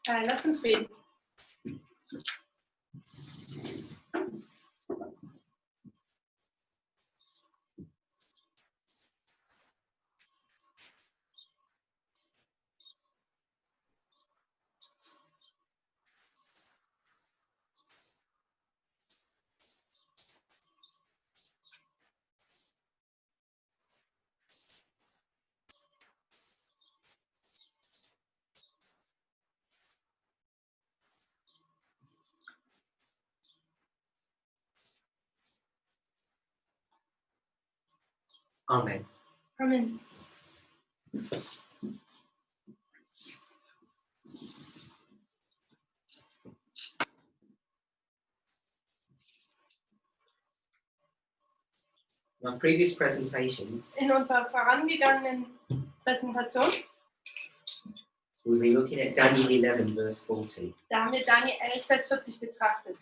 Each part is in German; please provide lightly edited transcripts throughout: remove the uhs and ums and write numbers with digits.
Lass uns beten. Amen. Amen. In our previous presentations, In unserer vorangegangenen Präsentation, we've been looking at Daniel 11, verse 40. da haben wir Daniel 11, Vers 40 betrachtet.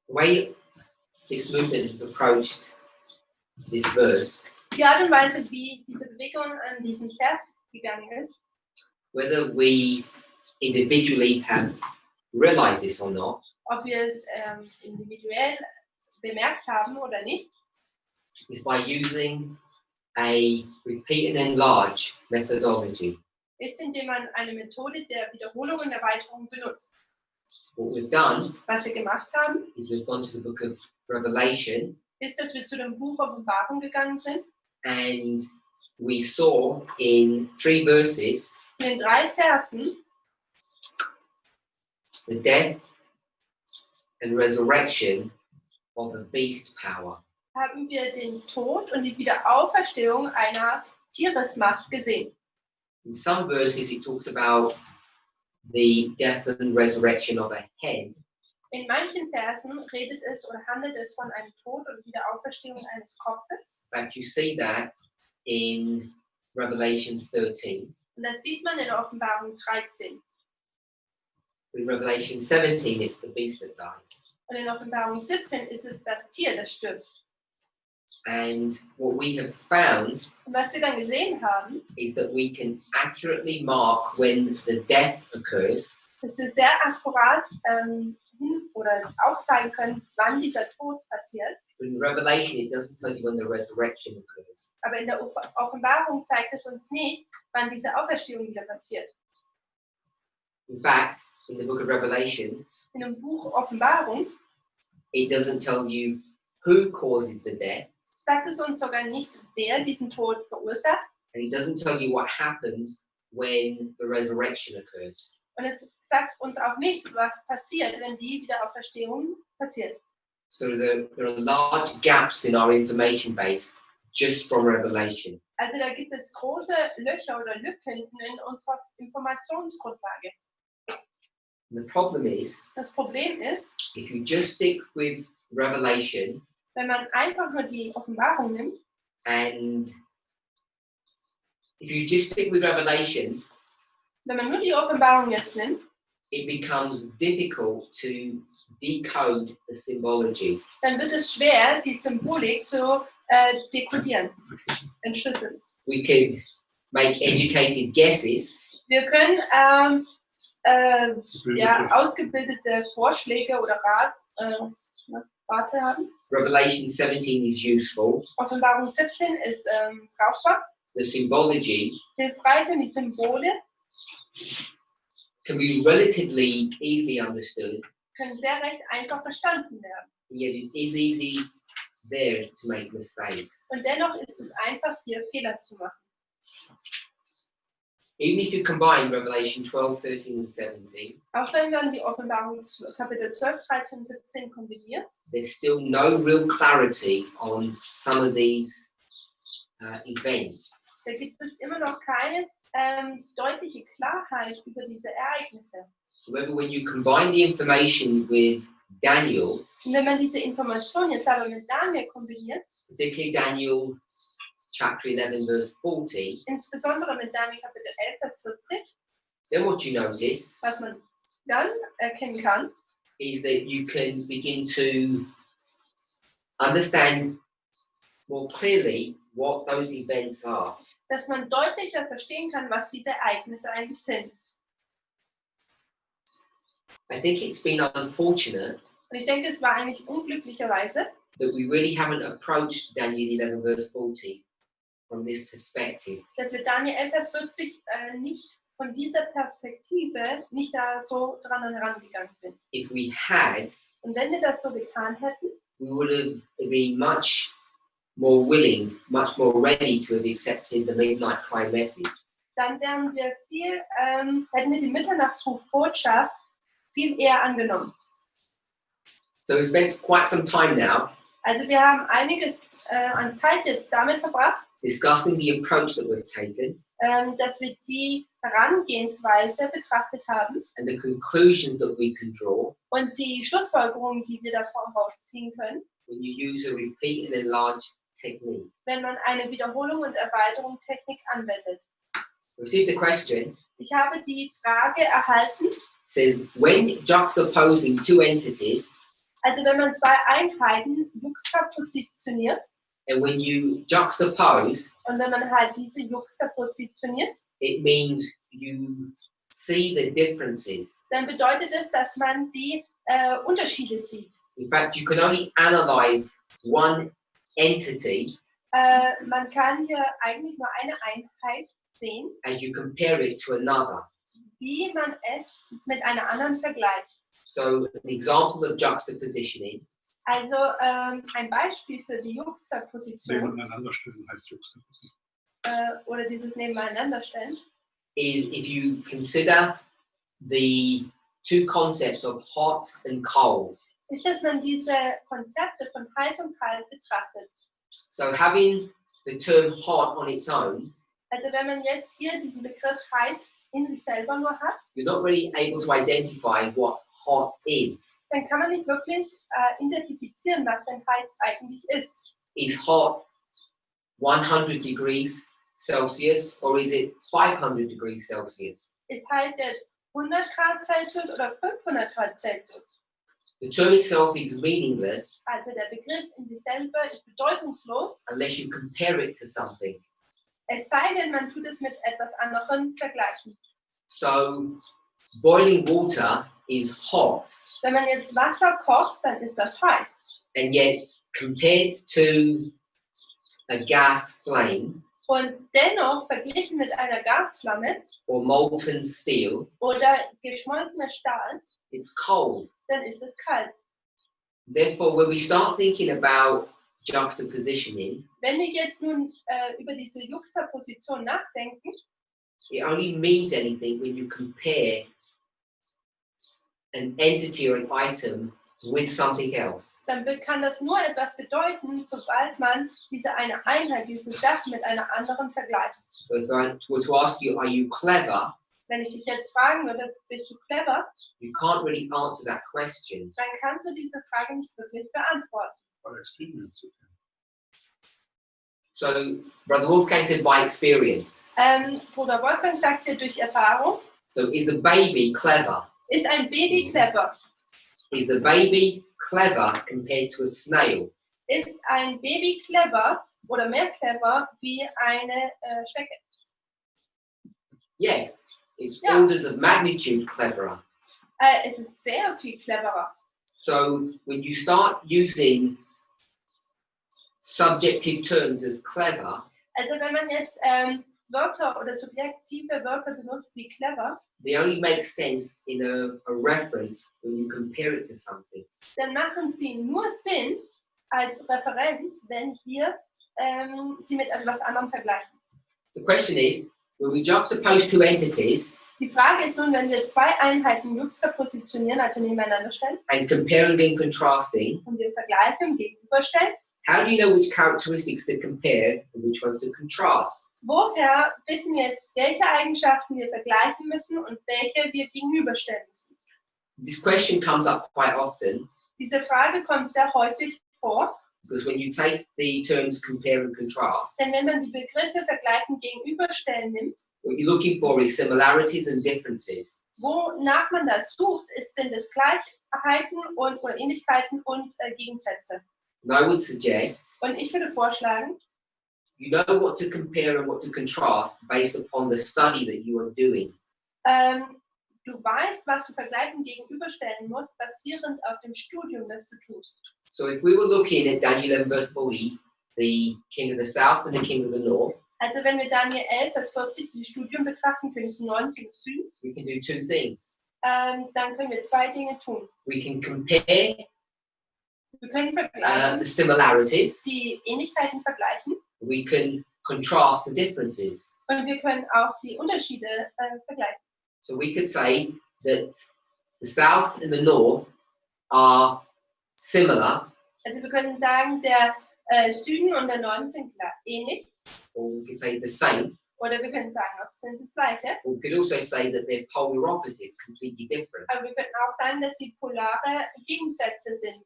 The way this movement has approached this verse, Die Art und Weise, wie diese Bewegung an diesen Vers gegangen ist, whether we individually have realized this or not, ob wir es individuell bemerkt haben oder nicht, is by using a repeat and enlarge methodology. ist, indem man eine Methode der Wiederholung und Erweiterung benutzt. What we've done Was wir gemacht haben, is we've gone to the book of Revelation ist, dass wir zu dem Buch Offenbarung gegangen sind. and we saw in 3 verses In den 3 Versen the death and resurrection of the beast power. haben wir den Tod und die Wiederauferstehung einer Tieresmacht gesehen. In some verses it talks about the death and resurrection of a head. In manchen Versen redet es oder handelt es von einem Tod und Wiederauferstehung eines Kopfes. In fact, you see that in Revelation 13. Und das sieht man in Offenbarung 13. In Revelation 17, it's the beast that dies. Und in Offenbarung 17 ist es das Tier, das stirbt. And what we have found Und was wir dann gesehen haben, is that we can accurately mark when the death occurs dass wir sehr akkurat oder aufzeigen können, wann dieser Tod passiert. in Revelation, it doesn't tell you when the resurrection occurs. Aber in der Offenbarung zeigt es uns nicht, wann diese Auferstehung wieder passiert. In fact, in the book of Revelation, In dem Buch Offenbarung it doesn't tell you who causes the death, sagt es uns sogar nicht, wer diesen Tod verursacht. and it doesn't tell you what happens when the resurrection occurs. Und es sagt uns auch nicht, was passiert, wenn die Wiederauferstehung passiert. So there are large gaps in our information base just from Revelation. Also da gibt es große Löcher oder Lücken in unserer Informationsgrundlage. And the problem is, Das Problem ist, if you just stick with Revelation wenn man einfach nur die Offenbarung nimmt, and if you just stick with Revelation, wenn man nur die Offenbarung jetzt nimmt, it becomes difficult to decode the symbology. dann wird es schwer, die Symbolik zu dekodieren, entschlüsseln. We could make educated guesses, Wir können ausgebildete Vorschläge oder Rate haben. Revelation 17 is useful. Offenbarung 17 ist brauchbar, The symbology hilfreich und die Symbole can be relatively easily understood, können sehr recht einfach verstanden werden. yet it is easy there to make mistakes. Und dennoch ist es einfach, hier Fehler zu machen. Even if you combine Revelation 12, 13 and 17, Auch wenn man die Offenbarung Kapitel 12, 13, 17 kombiniert, there's still no real clarity on some of these events. da gibt es immer noch keine deutliche Klarheit über diese Ereignisse. However, when you combine the information with Daniel, Und wenn man diese Information jetzt aber mit Daniel kombiniert, particularly Daniel chapter 11, verse 40, insbesondere mit Daniel Kapitel 11, Vers 40, then what you notice was man dann erkennen kann, is that you can begin to understand more clearly what those events are. dass man deutlicher verstehen kann, was diese Ereignisse eigentlich sind. I think it's been unfortunate Und ich denke, es war eigentlich unglücklicherweise, that we really haven't approached Daniel 11, verse 40 from this perspective. dass wir Daniel 11, Vers 40 nicht von dieser Perspektive nicht da so dran herangegangen sind. If we had, Und wenn wir das so getan hätten, we would have been much more willing, much more ready to have accepted the midnight cry message. dann wären wir hätten wir die Mitternachtsruf-Botschaft viel eher angenommen. So we spent quite some time now Also wir haben einiges an Zeit jetzt damit verbracht, discussing the approach that we've taken dass wir die Herangehensweise betrachtet haben and the conclusion that we can draw und die Schlussfolgerungen, die wir davon rausziehen können, when you use a repeat and enlarge technique. wenn man eine Wiederholung und Erweiterung Technik anwendet. We received a question. Ich habe die Frage erhalten, It says, when juxtaposing two entities, also wenn man zwei Einheiten juxtapositioniert and when you juxtapose, und wenn man halt diese juxtapositioniert, it means you see the differences. dann bedeutet es, dass man die Unterschiede sieht. In fact, you can only analyze one entity Man kann hier eigentlich nur eine Einheit sehen, as you compare it to another. wie man es mit einer anderen vergleicht. So, an example of juxtapositioning Also ein Beispiel für die Juxtaposition Nebeneinanderstellen heißt Juxtaposition. oder dieses Nebeneinanderstellen is if you consider the two concepts of hot and cold. ist, dass man diese Konzepte von heiß und kalt betrachtet. So, having the term hot on its own, Also wenn man jetzt hier diesen Begriff heiß in sich selber nur hat, you're not really able to identify what hot is. dann kann man nicht wirklich identifizieren, was denn heiß eigentlich ist. Is hot 100 degrees Celsius or is it 500 degrees Celsius? Ist heiß jetzt 100 Grad Celsius oder 500 Grad Celsius? The term itself is meaningless Also der Begriff in sich selber ist bedeutungslos, unless you compare it to something. es sei denn, man tut es mit etwas anderem vergleichen. So, boiling water is hot, Wenn man jetzt Wasser kocht, dann ist das heiß. and yet compared to a gas flame Und dennoch verglichen mit einer Gasflamme or molten steel, oder geschmolzener Stahl, it's cold. dann ist es kalt. Therefore, when we start thinking about juxtapositioning, Wenn wir jetzt nun über diese Juxtaposition nachdenken, it only means anything when you compare an entity or an item with something else. dann kann das nur etwas bedeuten, sobald man diese eine Einheit, diese Sache mit einer anderen vergleicht. So if I were to ask you, are you clever? Wenn ich dich jetzt fragen würde, bist du clever, You can't really answer that question. dann kannst du diese Frage nicht wirklich beantworten. By experience, you can. So Brother Wolfgang said by experience. Bruder Wolfgang sagt hier durch Erfahrung, So is a baby clever? ist ein Baby clever? Is a baby clever compared to a snail? Ist ein Baby clever oder mehr clever wie eine Schnecke? Yes, it's Yeah. orders of magnitude cleverer. Es ist sehr viel cleverer. So when you start using subjective terms as clever, Also wenn man jetzt Wörter oder subjektive Wörter benutzt wie clever, they only make sense in a reference when you compare it to something. dann machen sie nur Sinn als Referenz, wenn wir sie mit etwas anderem vergleichen. The question is, when we juxtapose two entities Die Frage ist nun, wenn wir zwei Einheiten juxtapositionieren, also nebeneinander stellen, and comparing and contrasting, und wir vergleichen und gegenüberstellen, how do you know which characteristics to compare and which ones to contrast? woher wissen wir jetzt, welche Eigenschaften wir vergleichen müssen und welche wir gegenüberstellen müssen? This question comes up quite often Diese Frage kommt sehr häufig vor, Because when you take the terms compare and contrast, Denn wenn man die Begriffe vergleichen, gegenüberstellen nimmt, what you're looking for is similarities and differences. wonach man das sucht, sind es Gleichheiten oder Ähnlichkeiten und Gegensätze. And I would suggest Und ich würde vorschlagen, you know what to compare and what to contrast based upon the study that you are doing. du weißt, was du vergleichen gegenüberstellen musst, basierend auf dem Studium, das du tust. So if we were looking at Daniel 11 verse 40, the king of the south and the king of the north, Also wenn wir Daniel 11, Vers 40, die Studium betrachten, König 19 Süden, we can do two things. dann können wir zwei Dinge tun. We can compare Wir können vergleichen, the similarities. die Ähnlichkeiten vergleichen We can contrast the differences. und wir können auch die Unterschiede vergleichen. So we could say that the south and the north are similar, Also wir können sagen, der Süden und der Norden sind ähnlich, or we could say the same, oder wir können sagen, auch sind das Gleiche. or we could also say that they're polar opposites, completely different. Aber wir könnten auch sagen, dass sie polare Gegensätze sind.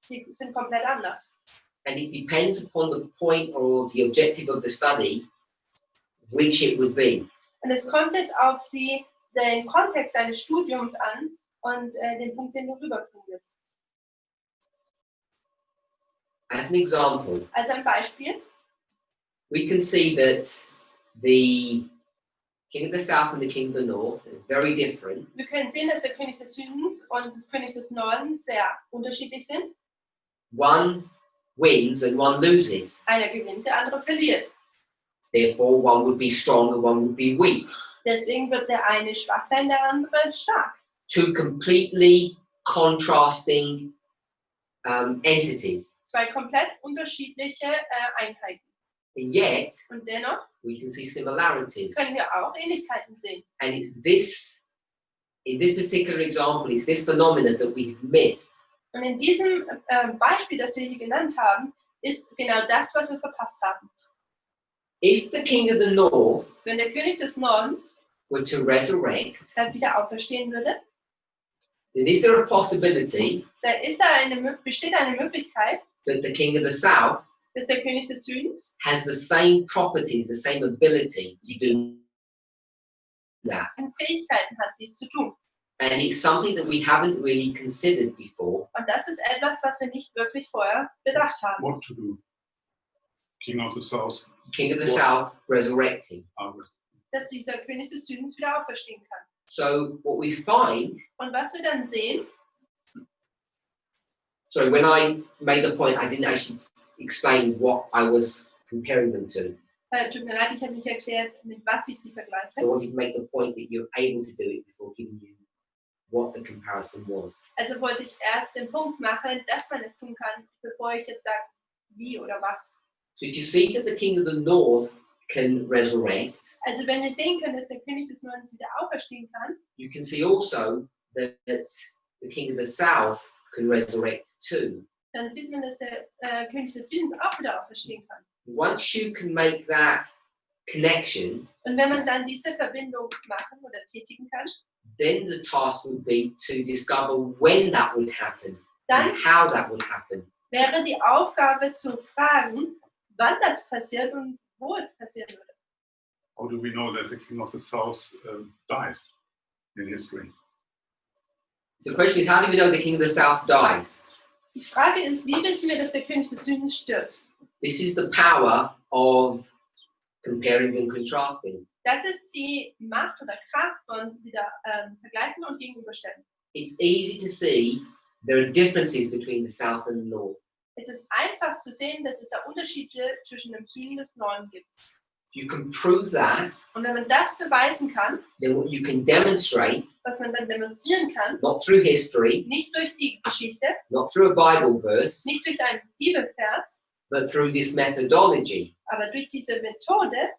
Sie sind komplett anders. And it depends upon the point or the objective of the study, which it would be. Und es kommt jetzt auf den Kontext deines Studiums an und den Punkt, den du rüberbringen wirst. As an example, Also ein Beispiel. we can see that the king of the south and the king of the north are very different. Wir können sehen, dass der König des Südens und das König des Nordens sehr unterschiedlich sind. One wins and one loses. Einer gewinnt, der andere verliert. Therefore, one would be strong and one would be weak. Deswegen wird der eine schwach sein, der andere stark. Two completely contrasting entities. Zwei komplett unterschiedliche Einheiten. And yet, Und dennoch we can see similarities. können wir auch Ähnlichkeiten sehen. And it's this, in this particular example, it's this phenomenon that we have missed. Und in diesem Beispiel, das wir hier genannt haben, ist genau das, was wir verpasst haben. If the king of the north Wenn der König des Nordens were to resurrect, dann wieder auferstehen würde, then is there a possibility dann besteht eine Möglichkeit, that the king of the south dass der König des Südens has the same properties, the same ability to do that? Fähigkeiten hat, dies zu tun. And it's something that we haven't really considered before. Und das ist etwas, was wir nicht wirklich vorher bedacht haben. What to do? King of the south. King of the south resurrecting. Dass dieser König des Südens wieder auferstehen kann. So what we find, Und was wir dann sehen, sorry, when I made the point, I didn't actually explain what I was comparing them to. tut mir leid, ich habe nicht erklärt, mit was ich sie vergleiche. So I wanted to make the point that you're able to do it before giving you what the comparison was. Also wollte ich erst den Punkt machen, dass man es tun kann, bevor ich jetzt sage, wie oder was. So if you see that the king of the north can resurrect, Also wenn wir sehen können, dass der König des Nordens wieder auferstehen kann, you can see also that the king of the south can resurrect too. dann sieht man, dass der König des Südens auch wieder auferstehen kann. Once you can make that connection, Und wenn man dann diese Verbindung machen oder tätigen kann, then the task would be to discover when that would happen dann and how that would happen. wäre die Aufgabe zu fragen, wann das passiert und wo es passieren würde. How do we know that the king of the south died in history? So the question is, how do we know the king of the south dies? Die Frage ist, wie wissen wir, dass der König des Südens stirbt? This is the power of comparing and contrasting. Das ist die Macht oder Kraft von wieder vergleichen und gegenüberstellen. It's easy to see there are differences between the south and the north. Es ist einfach zu sehen, dass es da Unterschiede zwischen dem Süden und dem Norden gibt. If you can prove that, Und wenn man das beweisen kann, then what you can demonstrate, was man dann demonstrieren kann, not through history, nicht durch die Geschichte, not through a Bible verse, nicht durch einen Bibelvers, but through this methodology, aber durch diese Methode,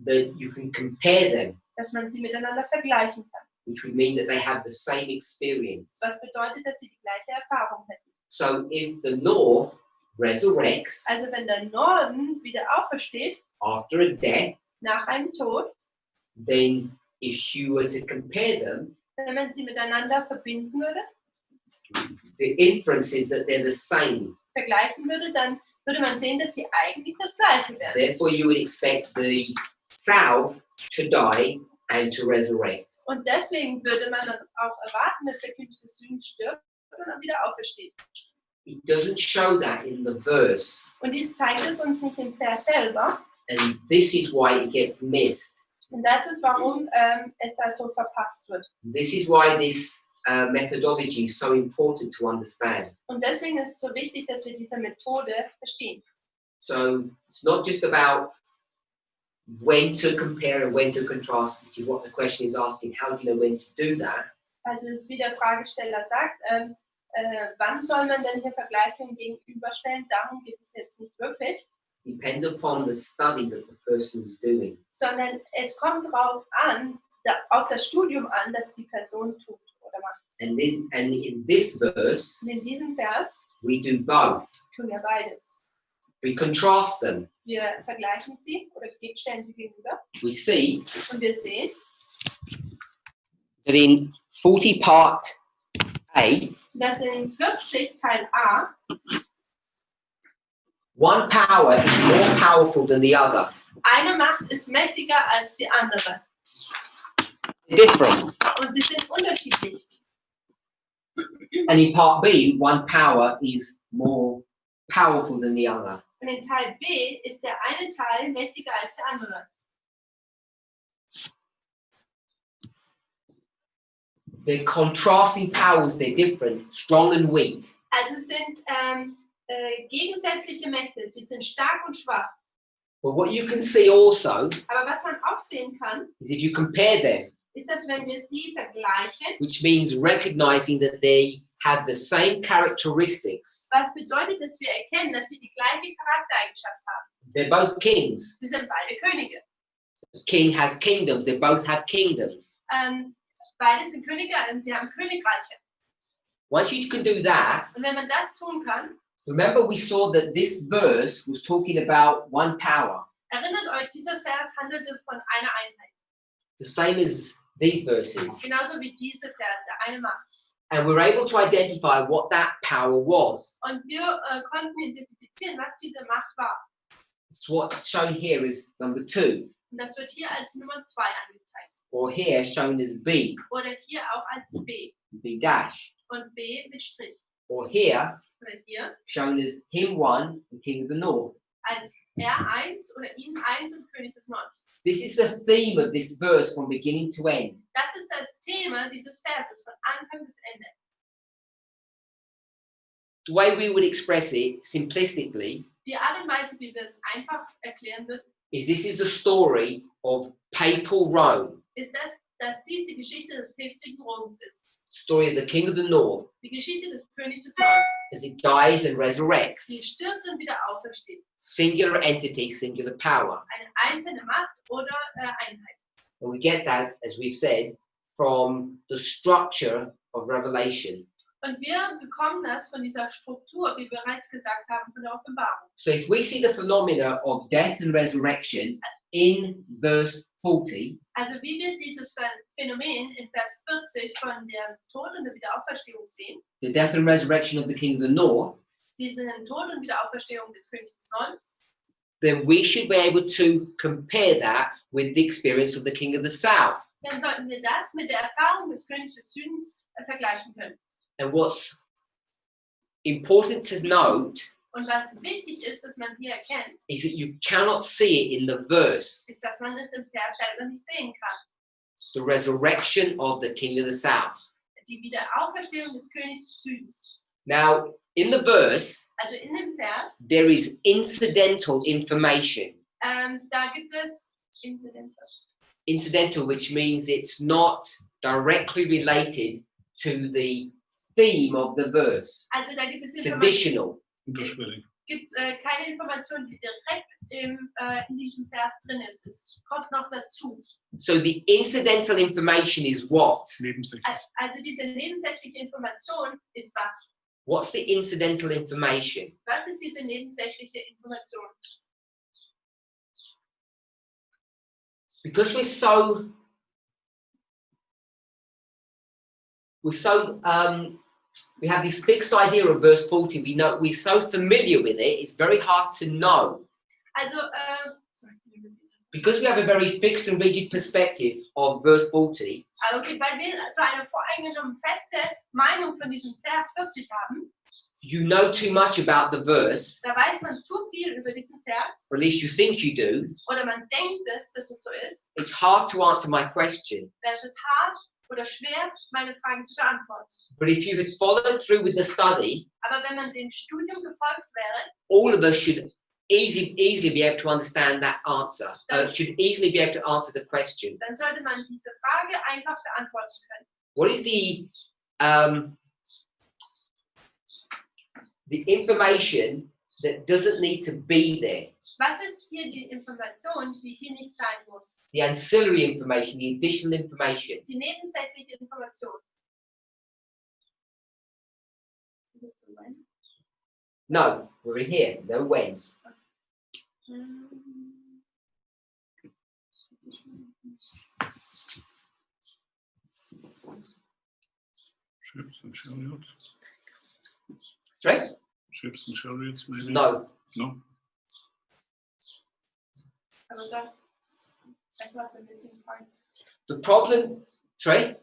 that you can compare them, dass man sie miteinander vergleichen kann. which would mean that they have the same experience. Was bedeutet, dass sie die gleiche Erfahrung hätten. So if the north resurrects Also wenn der Norden wieder aufersteht, after a death, nach einem Tod, then if you were to compare them, wenn man sie miteinander verbinden würde, the inference is that they're the same. vergleichen würde, dann würde man sehen, dass sie eigentlich das Gleiche wären. Therefore, you would expect the south to die and to resurrect. Und deswegen würde man dann auch erwarten, dass der König des Südens stirbt und dann wieder aufersteht. It doesn't show that in the verse. Und dies zeigt es uns nicht im Vers selber. And this is why it gets missed. Und das ist, warum es also verpasst wird. This is why this methodology is so important to understand. Und deswegen ist es so wichtig, dass wir diese Methode verstehen. So it's not just about when to compare and when to contrast, which is what the question is asking. How do you know when to do that? Also es ist, wie der Fragesteller sagt, wann soll man denn hier Vergleichungen gegenüberstellen? Darum geht es jetzt nicht wirklich. Depends upon the study that the person is doing. Sondern es kommt darauf an, auf das Studium an, das die Person tut oder macht. And in this verse, Und in diesem Vers we do both. tun wir beides. We contrast them. Wir vergleichen sie oder stellen sie gegenüber We see und wir sehen, that in 40 part A, dass in 40 Teil A one power is more powerful than the other. eine Macht ist mächtiger als die andere. Different. Und sie sind unterschiedlich. And in part B, one power is more powerful than the other. Und in Teil B ist der eine Teil mächtiger als der andere. They're contrasting powers, they're different, strong and weak. Also es sind gegensätzliche Mächte. Sie sind stark und schwach. But what you can see also Aber was man auch sehen kann, is if you compare them, ist, dass wenn wir sie vergleichen, which means recognizing that they have the same characteristics. was bedeutet, dass wir erkennen, dass sie die gleiche Charaktereigenschaft haben. They're both kings. Sie sind beide Könige. The king has kingdoms, they both have kingdoms. Beide sind Könige und sie haben Königreiche. Once you can do that, Und wenn man das tun kann, remember we saw that this verse was talking about one power, erinnert euch, dieser Vers handelte von einer Einheit. the same as these verses. Genauso wie diese Verse, eine Macht. And we're able to identify what that power was. Und wir konnten identifizieren, was diese Macht war. It's what's shown here as number 2, Und das wird hier als Nummer 2 angezeigt. or here shown as B, Oder hier auch als B. B dash, Und B mit Strich. or here Oder hier shown as him 1 and king of the north. als R1 oder ihn 1 und König des Nordens. This is the theme of this verse from beginning to end. Das ist das Thema dieses Verses von Anfang bis Ende. The way we would express it simplistically Die Art und Weise, wie wir es einfach erklären würden, is this is the story of papal Rome, ist, dass dies die Geschichte des päpstlichen Roms ist. story of the king of the north, Die Geschichte des Königs des Nordens. as it dies and Die resurrects. stirbt und wieder aufersteht. Singular entity, singular power. Eine einzelne Macht oder Einheit. And we get that, as we've said, from the structure of Revelation. Und wir bekommen das von dieser Struktur, wie wir bereits gesagt haben, von der Offenbarung. So if we see the phenomena of death and resurrection in verse 40, Also wie wir dieses Phänomen in Vers 40 von dem Tod und der Wiederauferstehung sehen, the death and resurrection of the king of the north, diesen Tod und Wiederauferstehung des Königs des Nordens, then we should be able to compare that with the experience of the king of the south. dann sollten wir das mit der Erfahrung des Königs des Südens vergleichen können. And what's important to note Und was wichtig ist, dass man hier erkennt, is that you cannot see it in the verse, ist, dass man es im Vers selber nicht sehen kann. the resurrection of the king of the south. Die Wiederauferstehung des Königs des Südens. Now, in the verse, Also in dem Vers, there is incidental information. da gibt es Inzidenzen. Incidental, which means it's not directly related to the theme of the verse. Also da gibt es It's additional. Unterschwellig. gibt keine Information, die direkt in diesem Vers drin ist. Es kommt noch dazu. So the incidental information is what? Nebensächlich. Also diese nebensächliche Information ist was? What's the incidental information? Was ist diese nebensächliche Information? Because we're so we have this fixed idea of verse 40. We know we're so familiar with it, it's very hard to know. Also, Because we have a very fixed and rigid perspective of verse 40, okay, weil wir so eine voreingenommen feste Meinung von diesem Vers 40 haben, you know too much about the verse, da weiß man zu viel über diesen Vers, or at least you think you do. oder man denkt es, dass es so ist, It's hard to answer my question. dann ist es hart oder schwer, meine Fragen zu beantworten. But if you had followed through with the study, Aber wenn man dem Studium gefolgt wäre, all of us should easily be able to understand that answer. Should easily be able to answer the question. dann sollte man diese Frage einfach beantworten können. What is the information that doesn't need to be there? Was ist hier die Information, die hier nicht sein muss? The ancillary information, the additional information. Die nebensächliche Information. No, we're in here. No when. Ships and chariots. Sorry? Ships and chariots, maybe? No. No? I thought the missing parts. The problem, sorry?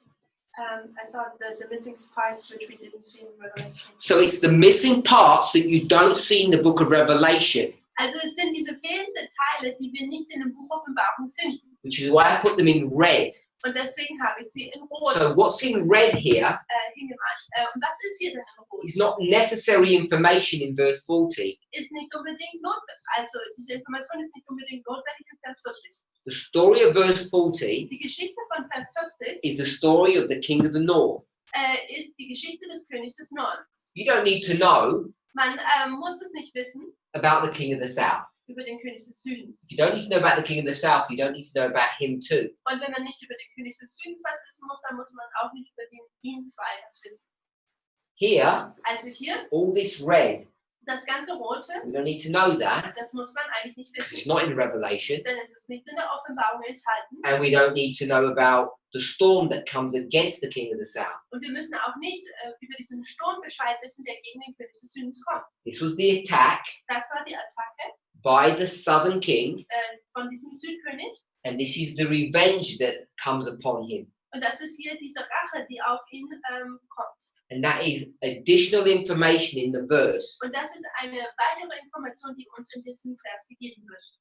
I thought that the missing parts which we didn't see in Revelation. So it's the missing parts that you don't see in the book of Revelation. Also es sind diese fehlenden Teile, die wir nicht in dem Buch Offenbarung finden. Which is why I put them in red. Und deswegen habe ich sie in Rot So what's in red here hingemalt. Und was ist hier denn in Rot? is not necessary information in verse 40. Ist nicht unbedingt notwendig. Also diese Information ist nicht unbedingt notwendig in Vers 40. The story of verse 40 Die Geschichte von Vers 40 is the story of the king of the north. ist die Geschichte des Königs des Nordens. You don't need to know Man muss es nicht wissen about the king of the south. über den König des Südens. If you don't need to know about the king of the south, you don't need to know about him too. Und wenn man nicht über den König des Südens was wissen muss, dann muss man auch nicht über ihn zwei was wissen. Here, Also hier, all this red, das ganze Rote, we don't need to know that. das muss man eigentlich nicht It's wissen. not in Revelation. Denn es ist nicht in der Offenbarung enthalten. And we don't need to know about the storm that comes against the king of the south. Und wir müssen auch nicht über diesen Sturm Bescheid wissen, der gegen den König des Südens kommt. This was the attack Das war die Attacke by the southern king, von diesem Südkönig. and this is the revenge that comes upon him. Und das ist hier diese Rache, die auf ihn kommt. And that is additional information in the verse. Und das ist eine weitere Information, die uns in diesem Vers gegeben wird.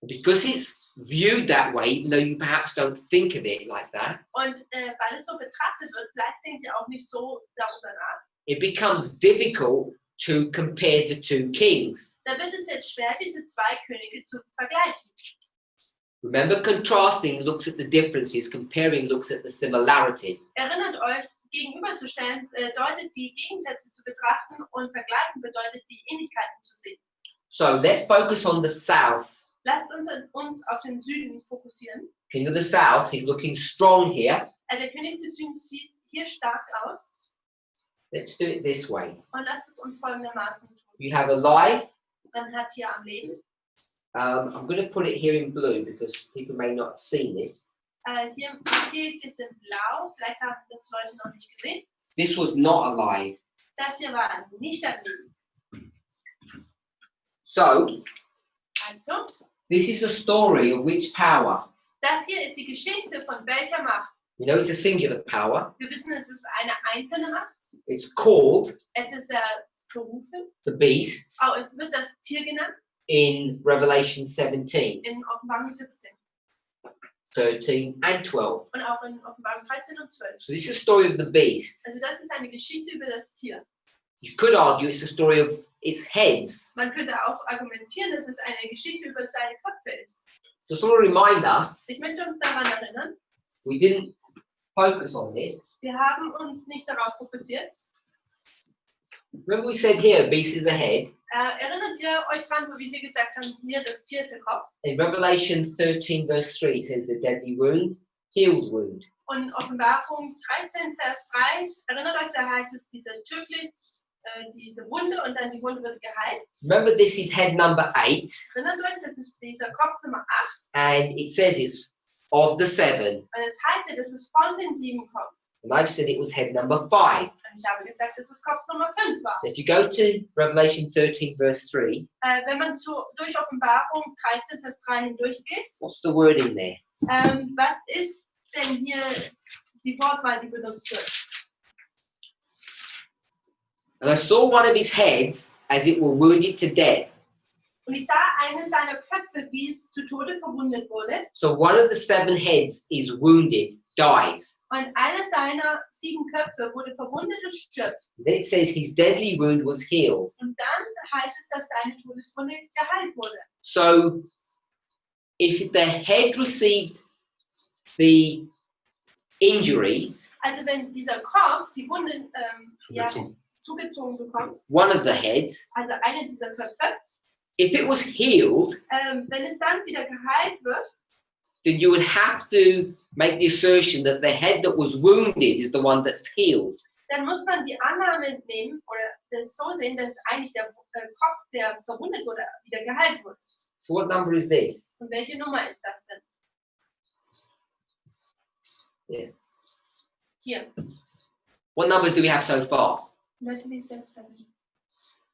Because it's viewed that way, even though you perhaps don't think of it like that, Und weil es so betrachtet wird, vielleicht denkt ihr auch nicht so darüber nach. it becomes difficult to compare the two kings. Da wird es jetzt schwer, diese zwei Könige zu vergleichen. Remember, contrasting looks at the differences, comparing looks at the similarities. Erinnert euch, gegenüberzustellen bedeutet die Gegensätze zu betrachten und vergleichen bedeutet die Ähnlichkeiten zu sehen. So let's focus on the south. Lasst uns auf den Süden fokussieren. King of the south, he's looking strong here. Der König des Südens sieht hier stark aus. Let's do it this way. Und lasst es uns folgendermaßen tun. You have alive. Man hat hier am Leben. I'm going to put it here in blue because people may not have seen this. Hier steht es in Blau. Vielleicht haben das Leute noch nicht gesehen. This was not alive. Das hier war nicht am Leben. So, Also, this is the story of which power? das hier ist die Geschichte von welcher Macht. You know, it's a singular power. Wir wissen, es ist eine einzelne Macht. It's called Es ist berufen. the beasts Es wird das Tier genannt in Revelation 17, in Offenbarung 17 13, and 12. und auch in Offenbarung 13 und 12. So this is the story of the beast. Also das ist eine Geschichte über das Tier. You could argue it's a story of its heads. Man könnte auch argumentieren, dass es eine Geschichte über seine Köpfe ist. Just want to remind us, Ich möchte uns daran erinnern, we didn't focus on this. wir haben uns nicht darauf fokussiert. Remember we said here, beast is the head. Erinnert ihr euch dran, wie wir gesagt haben, hier das Tier ist der Kopf. In Revelation 13 verse 3 it says the deadly wound, healed wound. Und Offenbarung 13, Vers 3, erinnert euch, da heißt es diese diese Wunde und dann die Wunde wird geheilt. Remember this is head number 8 Erinnert euch, das ist dieser Kopf Nummer 8 and it says it's of the 7. und es heißt ja, dass es von den 7 kommt. And I've said it was head number 5. Und ich habe gesagt, dass es Kopf Nummer 5 war. If you go to Revelation 13, verse 3, Wenn man durch Offenbarung 13, Vers 3 hindurchgeht, what's the wording there? was ist denn hier die Wortwahl, die benutzt wird? And I saw one of his heads as it were wounded to death. Und ich sah einen seiner Köpfe, wie es zu Tode verwundet wurde. So one of the 7 heads is wounded, dies. Und einer seiner 7 Köpfe wurde verwundet und stirbt. Then it says his deadly wound was healed. Und dann heißt es, dass seine Todeswunde geheilt wurde. So if the head received the injury, Also wenn dieser Kopf die Wunde Verletzung. zugezogen bekommt, one of the heads, also eine dieser Köpfe, if it was healed, wenn es dann wieder geheilt wird, then you would have to make the assertion that the head that was wounded is the one that's healed. dann muss man die Annahme nehmen oder das so sehen, dass eigentlich der Kopf, der verwundet wurde, wieder geheilt wurde. So what number is this? Und welche Nummer ist das denn? Yeah. Hier. What numbers do we have so far? Natürlich ist das 7.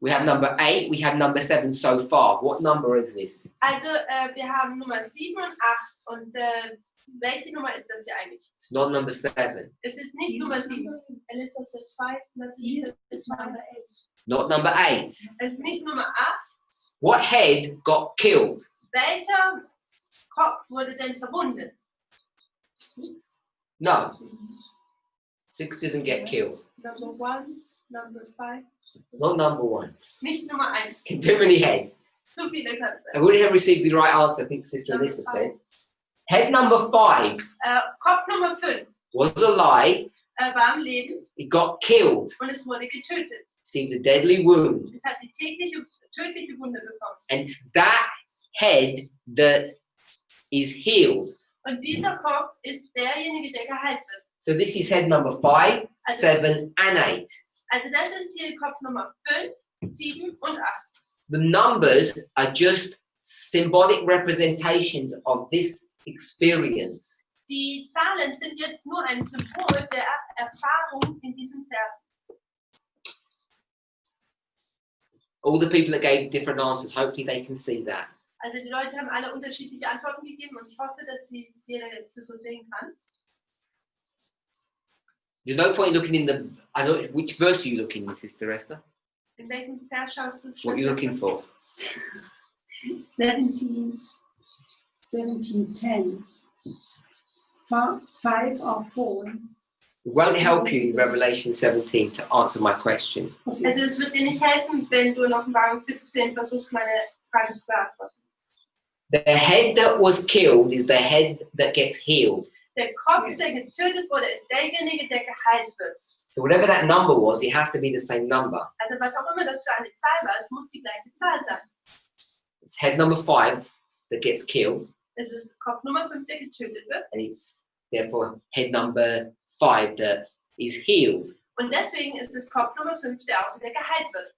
We have number 8, we have number 7 so far. What number is this? Also wir haben Nummer 7 und 8 und welche Nummer ist das hier eigentlich? It's not number 7. Es ist nicht Nummer 7. Elisa says 5, natürlich ist es Nummer 8. Not number 8. Es ist nicht Nummer 8. What head got killed? Welcher Kopf wurde denn verwundet? 6. No. 6 didn't get killed. Number 1, Number 5. Not number 1. Nicht Nummer 1. Too many heads. Zu viele Köpfe. I wouldn't have received the right answer, I think Sister Number Alyssa 5. said. Head number 5 Kopf Nummer 5 was alive, war am Leben it got killed, und es wurde getötet. received a deadly wound. Es hat die tödliche Wunde bekommen. And it's that head that is healed. Und dieser Kopf ist derjenige, der geheilt wird. So this is head number 5, 7, and 8. Also das ist hier Kopf Nummer 5, 7 und 8. The numbers are just symbolic representations of this experience. Die Zahlen sind jetzt nur ein Symbol der Erfahrung in diesem Vers. All the people that gave different answers, hopefully they can see that. Also die Leute haben alle unterschiedliche Antworten gegeben und ich hoffe, dass es jeder jetzt so sehen kann. There's no point in looking in the, I don't, which verse are you looking in, Sister Esther? In welchem Vers schaust du? What are you looking for? 17:10. 5 or 4. It won't help you in Revelation 17 to answer my question. Also es wird dir nicht helfen, wenn du in Offenbarung 17 versuchst, meine Frage zu beantworten. The head that was killed is the head that gets healed. Der Kopf, der getötet wurde, ist derjenige, der geheilt wird. So whatever that number was, it has to be the same number. Also was auch immer das für eine Zahl war, es muss die gleiche Zahl sein. It's head number 5 that gets killed, Es ist Kopf Nummer 5, der getötet wird. and it's therefore head number 5 that is healed. Und deswegen ist es Kopf Nummer 5, der auch wieder geheilt wird.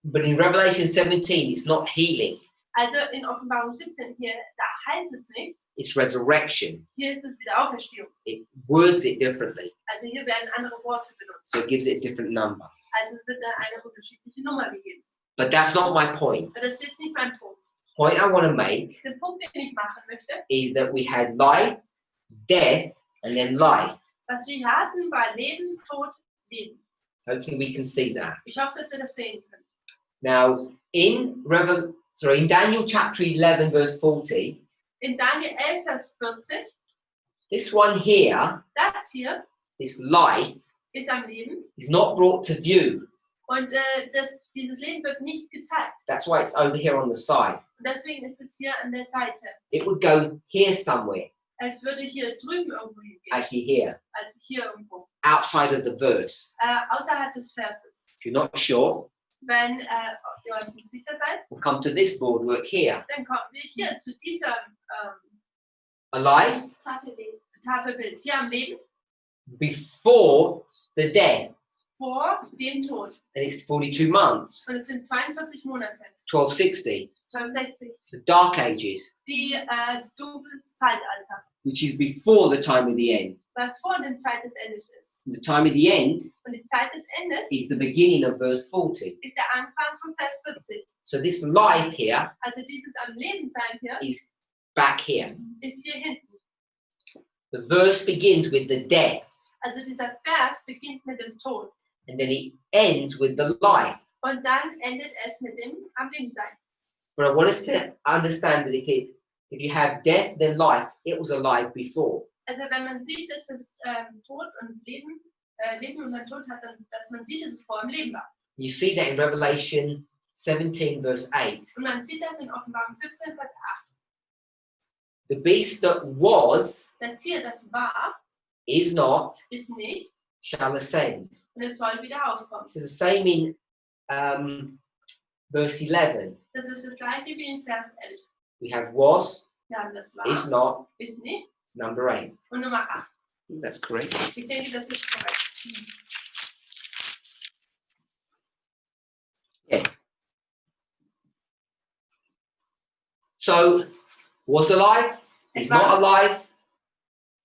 But in Revelation 17, it's not healing, Also in Offenbarung 17 hier, da heilt es nicht. it's resurrection. Hier ist es wieder Auferstehung. It words it differently, Also hier werden andere Worte benutzt. so it gives it a different number. Also wird da eine unterschiedliche Nummer gegeben. But that's not my point. Aber das ist jetzt nicht mein Punkt. Point I want to make Der Punkt, den ich machen möchte, is that we had life, death, and then life. was wir hatten, war Leben, Tod, Leben. Hopefully we can see that. Ich hoffe, dass wir das sehen können. Now, in Daniel chapter 11, verse 40, In Daniel 11, Vers 40, this one here, das hier this life, ist am Leben is not brought to view. und dieses Leben wird nicht gezeigt. That's why it's over here on the side. Und deswegen ist es hier an der Seite. It would go here somewhere, Es würde hier drüben irgendwo hingehen, actually here, also hier irgendwo, outside of the verse. außerhalb des Verses. If you're not sure, Wenn ihr euch nicht sicher seid, we'll come to this boardwork here. dann kommen wir hier zu diesem Alive Tafelbild. Hier am Leben before the death. vor dem Tod. And it's 42 months, Und es sind 42 Monate, 1260, 1260, the Dark Ages, die dunkles Zeitalter. which is before the time of the end. was vor dem Zeit des Endes ist. And the time of the end Und die Zeit des Endes is the beginning of verse 40. ist der Anfang von Vers 40. So this life here Also dieses am Leben sein hier is back here. ist hier hinten. The verse begins with the death, Also dieser Vers beginnt mit dem Tod and then it ends with the life. und dann endet es mit dem am Leben sein. But I want us to understand that if you have death, then life, it was alive before. Also wenn man sieht, dass es Tod und Leben, Leben und dann Tod hat, dann, dass man sieht, dass es vor dem Leben war. You see that in Revelation 17, verse 8. Und man sieht das in Offenbarung 17, Vers 8. The beast that was, Das Tier, das war, is not, ist nicht shall ascend. und es soll wieder aufkommen. It's the same in verse 11. Das ist das gleiche wie in Vers 11. We have was, Wir haben das is war, not, ist nicht number 8. und Nummer 8. That's correct. Ich denke, das ist korrekt. Yes. So, was alive, is not alive,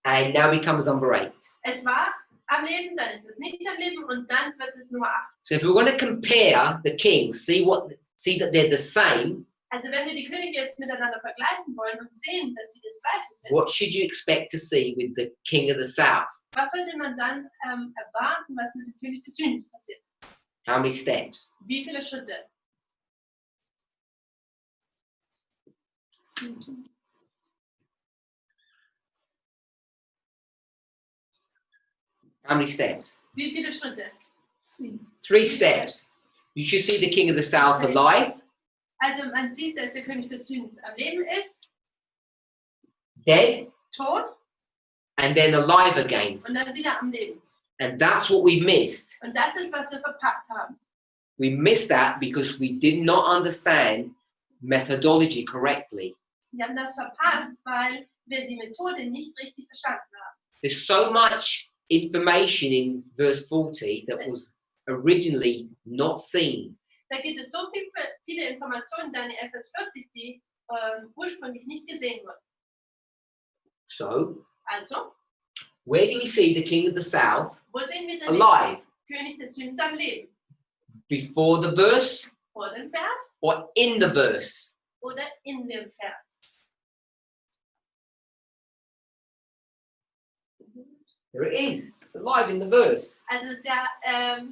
and now becomes number 8. Es war am Leben, dann ist es nicht am Leben und dann wird es Nummer 8. So if we're going to compare the kings, see that they're the same, Also wenn wir die Könige jetzt miteinander vergleichen wollen und sehen, dass sie das Gleiche sind, what should you expect to see with the king of the south? was sollte man dann erwarten, was mit dem König des Südens passiert? How many steps? Wie viele Schritte? How many steps? Wie viele Schritte? 3 steps. You should see the king of the south alive, Also man sieht, dass der König des Südens am Leben ist, dead, tot and then alive again. und dann wieder am Leben. And that's what we missed. Und das ist, was wir verpasst haben. We missed that because we did not understand methodology correctly. Wir haben das verpasst, weil wir die Methode nicht richtig verstanden haben. There's so much information in verse 40 that was originally not seen. Da gibt es so viele Informationen dann in Vers 40, die ursprünglich nicht gesehen wurden. So, Also, where do we see the king of the south wo sehen wir den alive? König des Südens am Leben? Before the verse Vor dem Vers or in the verse? oder in dem Vers? There it is. It's alive in the verse. Also es ist ja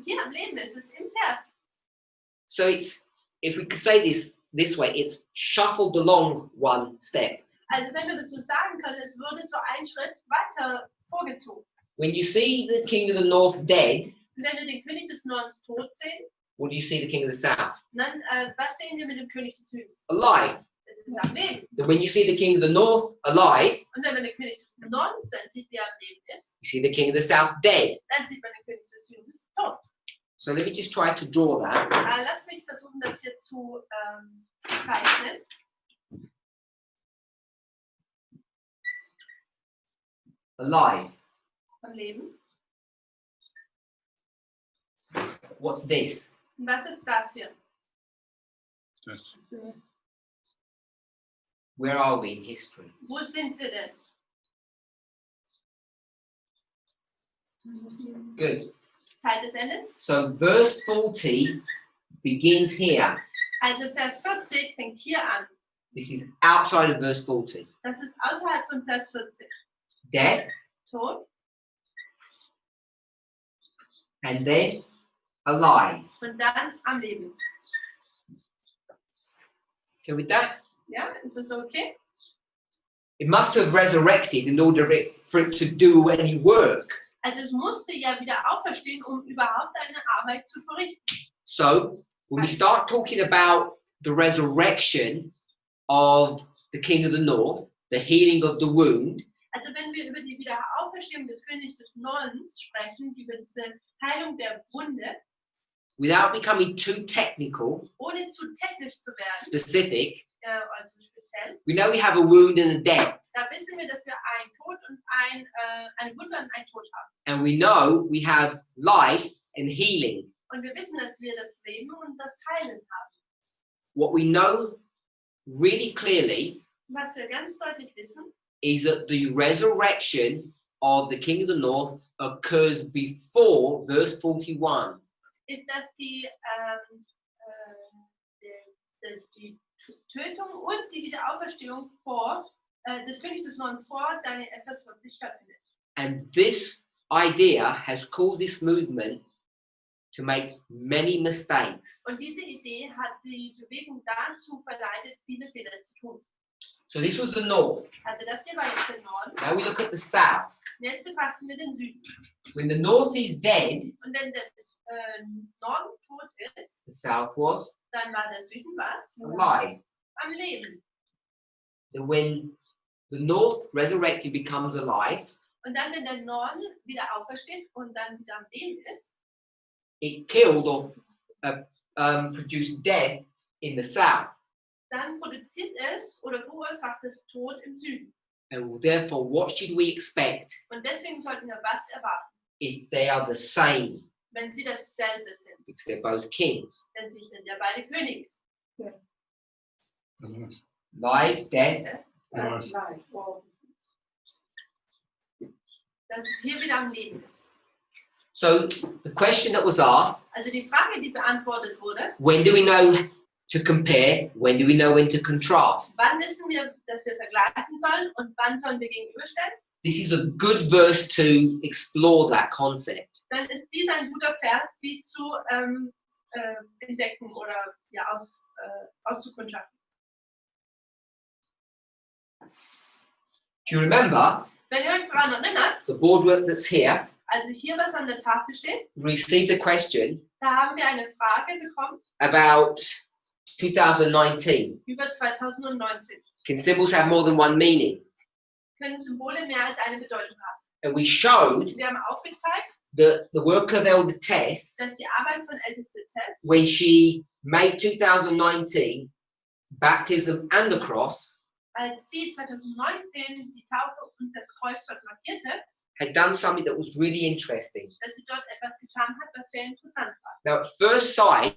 hier am Leben, es ist im Vers. So it's, if we could say this way, it's shuffled along one step. Also wenn wir das so sagen können, es wurde so einen Schritt weiter vorgezogen. When you see the king of the north dead, Und wenn wir den König des Nordens tot sehen, what do you see the king of the south? dann was sehen wir mit dem König des Südens? Alive. Es ist am Leben. Then when you see the king of the north alive, Und wenn man den König des Nordens dann sieht, wie er am Leben ist, you see the king of the south dead. dann sieht man den König des Südens tot. So let me just try to draw that. Lass mich versuchen, das hier zu zeichnen. Alive. Am Leben. What's this? Und was ist das hier? Yes. Where are we in history? Wo sind wir denn? Good. Zeit des Endes. So verse 40 begins here. Also Vers 40 fängt hier an. This is outside of verse 40. Das ist außerhalb von Vers 40. Death, Tod and then alive. und dann am Leben. Okay with that? Ja, ist das okay? It must have resurrected in order for it to do any work. Also es musste ja wieder auferstehen, um überhaupt eine Arbeit zu verrichten. So when we start talking about the resurrection of the king of the north, the healing of the wound, Also wenn wir über die Wiederauferstehung des Königs des Nordens sprechen, über diese Heilung der Wunde, without becoming too technical, ohne zu technisch zu werden, specific, also speziell, we know we have a wound and a death. da wissen wir, dass wir einen Tod und eine Wunde und einen Tod haben. And we know we have life and healing. Und wir wissen, dass wir das Leben und das Heilen haben. What we know really clearly Was wir ganz deutlich wissen, is that the resurrection of the king of the north occurs before verse 41. ist, dass die Tötung und die Wiederauferstehung des Königs des Nordens vor Daniel 11,40 stattfindet. And this idea has caused this movement to make many mistakes. Und diese Idee hat die Bewegung dazu verleitet, viele Fehler zu tun. So this was the north. Also das hier war jetzt der Norden. Now we look at the south. Und jetzt betrachten wir den Süden. When the north is dead, Und wenn der Norden tot ist, the south was dann war der Süden was? alive. Am Leben. And when the north resurrected becomes alive, Und dann, wenn der Norden wieder aufersteht und dann wieder am Leben ist, it killed or produced death in the south. dann produziert es oder verursacht es Tod im Süden. And therefore, what should we expect Und deswegen sollten wir was erwarten, if they are the same? wenn sie dasselbe sind. Because they're both kings. Denn sie sind ja beide Könige. Life, death. Yes. Dass es hier wieder am Leben ist. So the question that was asked, Also die Frage, die beantwortet wurde, when do we know to compare? When do we know when to contrast? wann wissen wir, dass wir vergleichen sollen und wann sollen wir gegenüberstellen? This is a good verse to explore that concept. Dann ist dies ein guter Vers, dies zu entdecken oder ja, auszukundschaften. If you remember, Wenn ihr euch daran erinnert, the boardwork that's here, also hier was an der Tafel steht, we received a question da haben wir eine Frage bekommen about 2019. über 2019. Can symbols have more than one meaning? Können Symbole mehr als eine Bedeutung haben? And we showed Wir haben aufgezeigt, that the work of Elder Tess, dass die Arbeit von Älteste Tess, when she made 2019 baptism and the cross, als sie 2019 die Taufe und das Kreuz dort markierte, had done something that was really interesting. dass sie dort etwas getan hat, was sehr interessant war. Now, at first sight,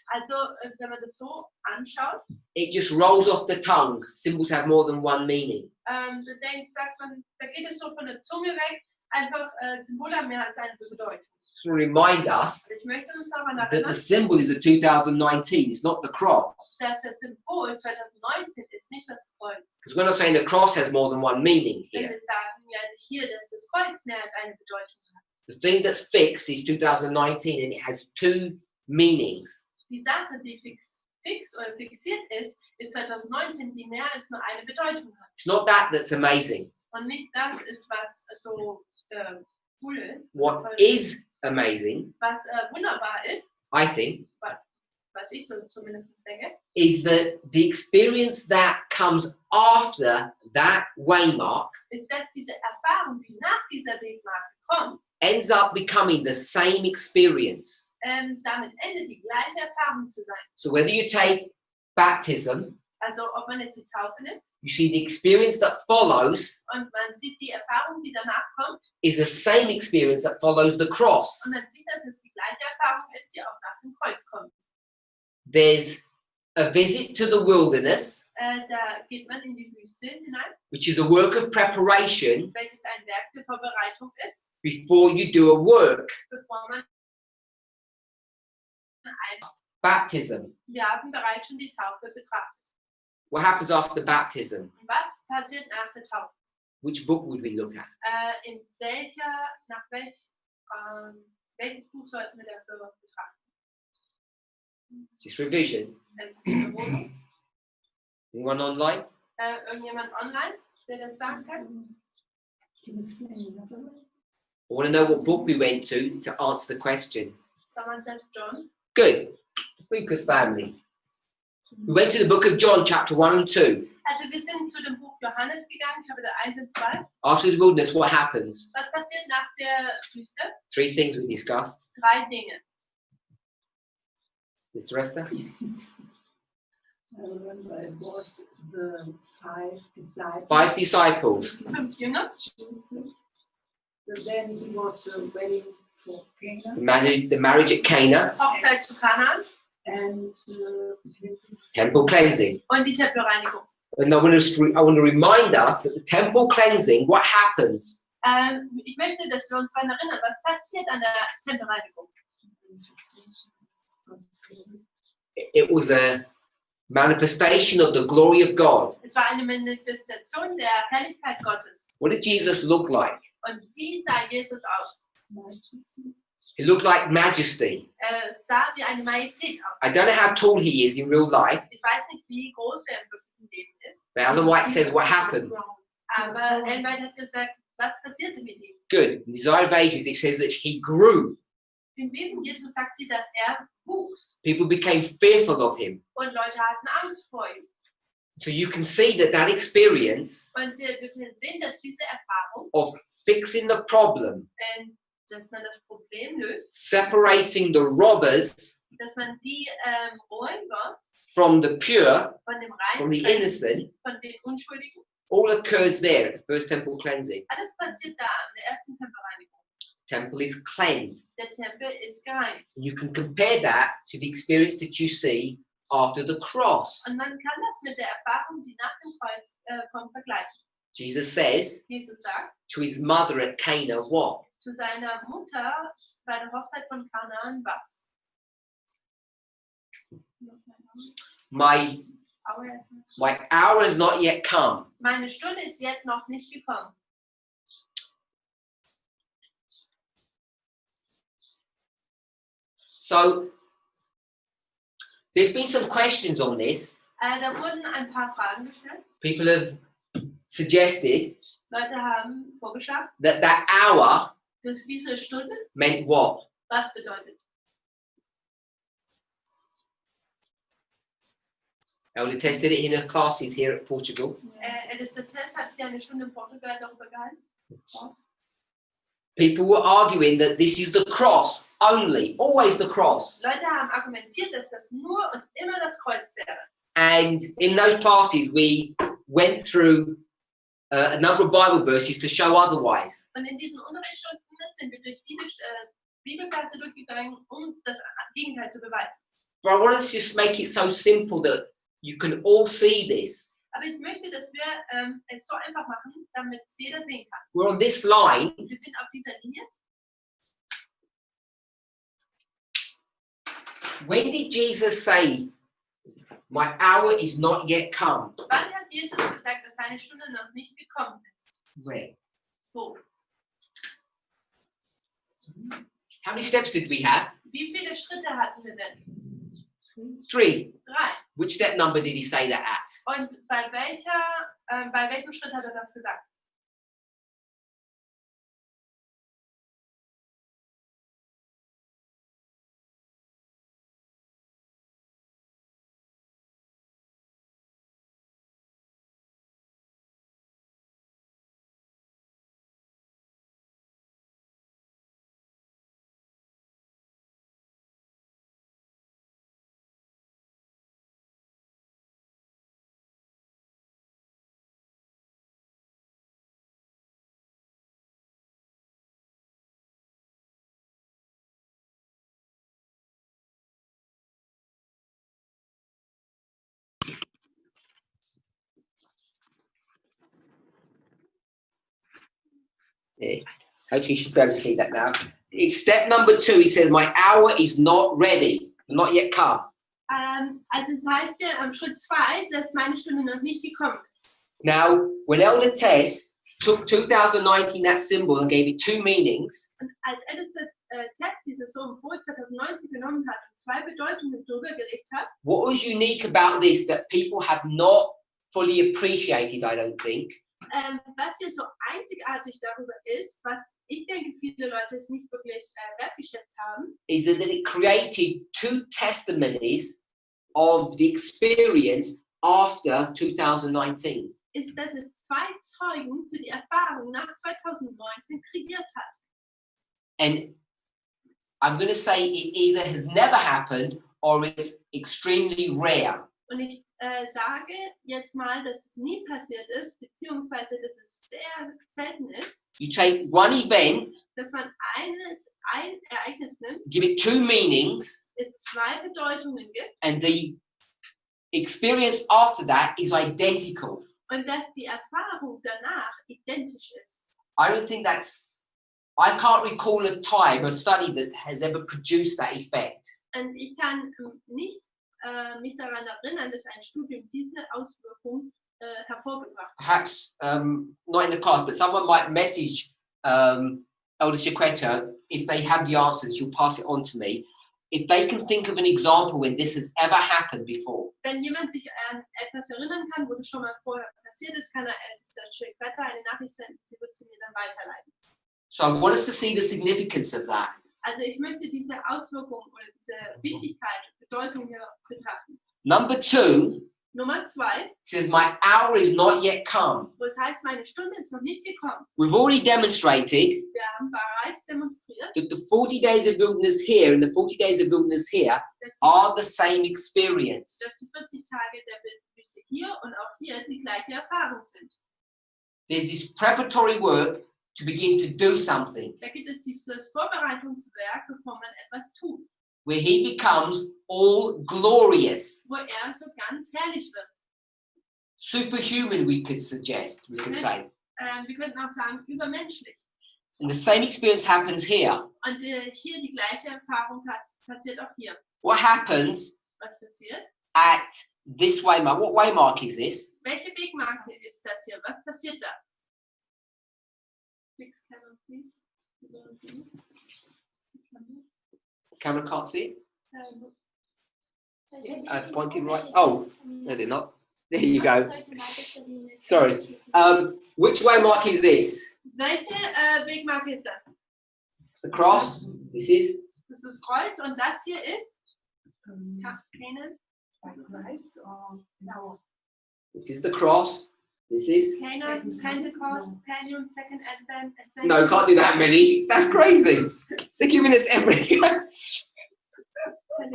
Also, wenn man das so anschaut, it just rolls off the tongue. Symbols have more than one meaning. sagt man, da geht es so von der Zunge weg, einfach Symbole haben mehr als eine Bedeutung. To remind us Also ich möchte uns daran that the erinnern, symbol is a 2019, it's not the cross. dass das Symbol 2019 ist, nicht das Kreuz. Because we're not saying the cross has more than one meaning Wenn here. wir sagen ja nicht hier, dass das Kreuz mehr als eine Bedeutung hat. The thing that's fixed is 2019 and it has two meanings. Die Sache, die fix oder fixiert ist 2019, die mehr als nur eine Bedeutung hat. It's not that that's amazing. Und nicht das ist, was so cool ist. What is amazing, Was wunderbar ist, I think, was ich so zumindest denke, is that the experience that comes after that waymark ist, dass diese Erfahrung, die nach dieser Wegmarke kommt, ends up becoming the same experience. damit endet die gleiche Erfahrung zu sein. So whether you take baptism, Also ob man jetzt die Taufe nimmt you see the experience that follows und man sieht die Erfahrung, die danach kommt, is the same experience that follows the cross. und man sieht, dass es die gleiche Erfahrung ist, die auch nach dem Kreuz kommt. There's a visit to the wilderness, Da geht man in die Wüste hinein, which is a work of preparation welches ein Werk der Vorbereitung ist, before you do a work, bevor man baptism. wir haben bereits schon die Taufe betrachtet. What happens after baptism? Und was passiert nach der Taufe? Which book would we look at? Welches Buch sollten wir dafür betrachten? Just revision. Es ist Wiederholung. Anyone online? Irgendjemand online, der das sagen kann? I want to know what book we went to answer the question. Someone says John. Good. Lucas family. We went to the book of John, chapter 1 and 2. Also wir sind zu dem Buch Johannes gegangen, Kapitel 1 und 2. After the wilderness, what happens? Was passiert nach der Wüste? 3 things we discussed. 3 Dinge. Mr. Resta? Yes. I remember it was the 5 disciples. 5 disciples. 5 Jünger. Jesus. And then he was waiting for Cana The marriage at Cana. Hochzeit zu Kanaan and Temple cleansing. und die Tempelreinigung. And I want to remind us that the temple cleansing, what happens? Ich möchte, dass wir uns daran erinnern, was passiert an der Tempelreinigung. Manifestation of God's glory. It was a manifestation of the glory of God. Es war eine Manifestation der Herrlichkeit Gottes. What did Jesus look like? Und wie sah Jesus aus? Majesty. He looked like majesty. Sah wie eine Majestät aus. I don't know how tall he is in real life, Ich weiß nicht, wie groß er im wirklichen Leben ist, but Ellen White says what happened. aber Ellen White hat gesagt, was passierte mit ihm? Good. In Desire of Ages, it says that he grew. Im Leben Jesus sagt sie, dass er wuchs People became fearful of him. und Leute hatten Angst vor ihm. So you can see that experience Und wir können sehen, dass diese Erfahrung, of fixing the problem, dass man das Problem löst, separating the robbers dass man die Räuber from the pure, von dem from Reinen the trennt, innocent, von den Unschuldigen, all occurs there at the first temple cleansing. alles passiert da an der ersten Tempelreinigung. Temple is cleansed. Der Tempel ist gereinigt. You can compare that to the experience that you see after the cross. Und man kann das mit der Erfahrung, die nach dem Kreuz kommt, vergleichen. Jesus says Jesus sagt to his mother at Cana, what? zu seiner Mutter bei der Hochzeit von Kanaan was? My hour has not yet come. Meine Stunde ist jetzt noch nicht gekommen. So there's been some questions on this. Da wurden ein paar Fragen gestellt. People have suggested Leute haben vorgeschlagen, that hour dass diese Stunde meant what? was bedeutet. Elder Tess did it in her classes here at Portugal. Ältester Tess hat sich eine Stunde in Portugal darüber gehalten. People were arguing that this is the cross only, always the cross. Leute haben argumentiert, dass das nur und immer das Kreuz wäre. And in those classes, we went through a number of Bible verses to show otherwise. Und in diesen Unterrichtsstunden sind wir durch viele Bibelverse durchgegangen, um das Gegenteil zu beweisen. But I want to just make it so simple that you can all see this. Aber ich möchte, dass wir es so einfach machen, damit es jeder sehen kann. We're on this line. Wir sind auf dieser Linie. When did Jesus say, "My hour is not yet come"? Wann hat Jesus gesagt, dass seine Stunde noch nicht gekommen ist? Where? So. How many steps did we have? Wie viele Schritte hatten wir denn? 3. 3. Which step number did he say that at? Und bei welchem Schritt hat er das gesagt? Yeah. Hopefully you should be able to see that now. It's step number 2. He says, "My hour is not ready, not yet come." Also es heißt ja am Schritt 2, dass meine Stunde noch nicht gekommen ist. Now, when Elder Tess took 2019, that symbol, and gave it 2 meanings, Und als ältester Test dieses Symbol 2019 genommen hat und 2 Bedeutungen drüber gelegt hat, what was unique about this that people have not fully appreciated, I don't think, was hier so einzigartig darüber ist, was ich denke, viele Leute es nicht wirklich wertgeschätzt haben, is that it created 2 testimonies of the experience after 2019. ist, dass es 2 Zeugen für die Erfahrung nach 2019 kreiert hat. And I'm going to say it either has never happened or it's extremely rare. Und ich sage jetzt mal, dass es nie passiert ist, beziehungsweise dass es sehr selten ist, You take one event, dass man ein Ereignis nimmt, give it 2 meanings, es 2 Bedeutungen gibt and the experience after that is identical. und dass die Erfahrung danach identisch ist. I don't think that's, I can't recall a time, a study that has ever produced that effect. Und ich kann nicht mich daran erinnern, dass ein Studium diese Auswirkung hervorgebracht hat. Perhaps not in the class, but someone might message Elder Chiquetta if they have the answers. You'll pass it on to me. If they can think of an example when this has ever happened before. Wenn jemand sich an etwas erinnern kann, wo das schon mal vorher passiert ist, kann er Elster Chiquetta eine Nachricht senden. Sie wird sie mir dann weiterleiten. So I want us to see the significance of that. Also ich möchte diese Auswirkung oder diese Wichtigkeit, Bedeutung hier betrachten. Number 2 Nummer 2, says, my hour is not yet come. wo es heißt, meine Stunde ist noch nicht gekommen. We've already demonstrated Wir haben bereits demonstriert, that the 40 days of wilderness here and the 40 days of wilderness here are the same experience. dass die 40 Tage der Wüste hier und auch hier die gleiche Erfahrung sind. There's this preparatory work to begin to do something, Da gibt es dieses Vorbereitungswerk, bevor man etwas tut, where he becomes all glorious. wo so ganz herrlich wird. Superhuman, we could suggest, we could say. Wir könnten auch sagen, übermenschlich. And the same experience happens here. Und hier die gleiche Erfahrung passiert auch hier. What happens Was passiert? at this waymark? What waymark is this? Welche Wegmarke ist das hier? Was passiert da? Fix camera, please. Camera can't see it? Um, Pointing right. Oh, no, they're not. There you go. Sorry. Which waymark is this? Welche Wegmarke ist das? It's the cross. This is. Das ist das Kreuz und das hier ist Canaan, Christ, or no? This is the cross. This is. Canaan, Pentecost, Panion, Second Advent, Ascension. No, can't do that many. That's crazy. They're giving us every.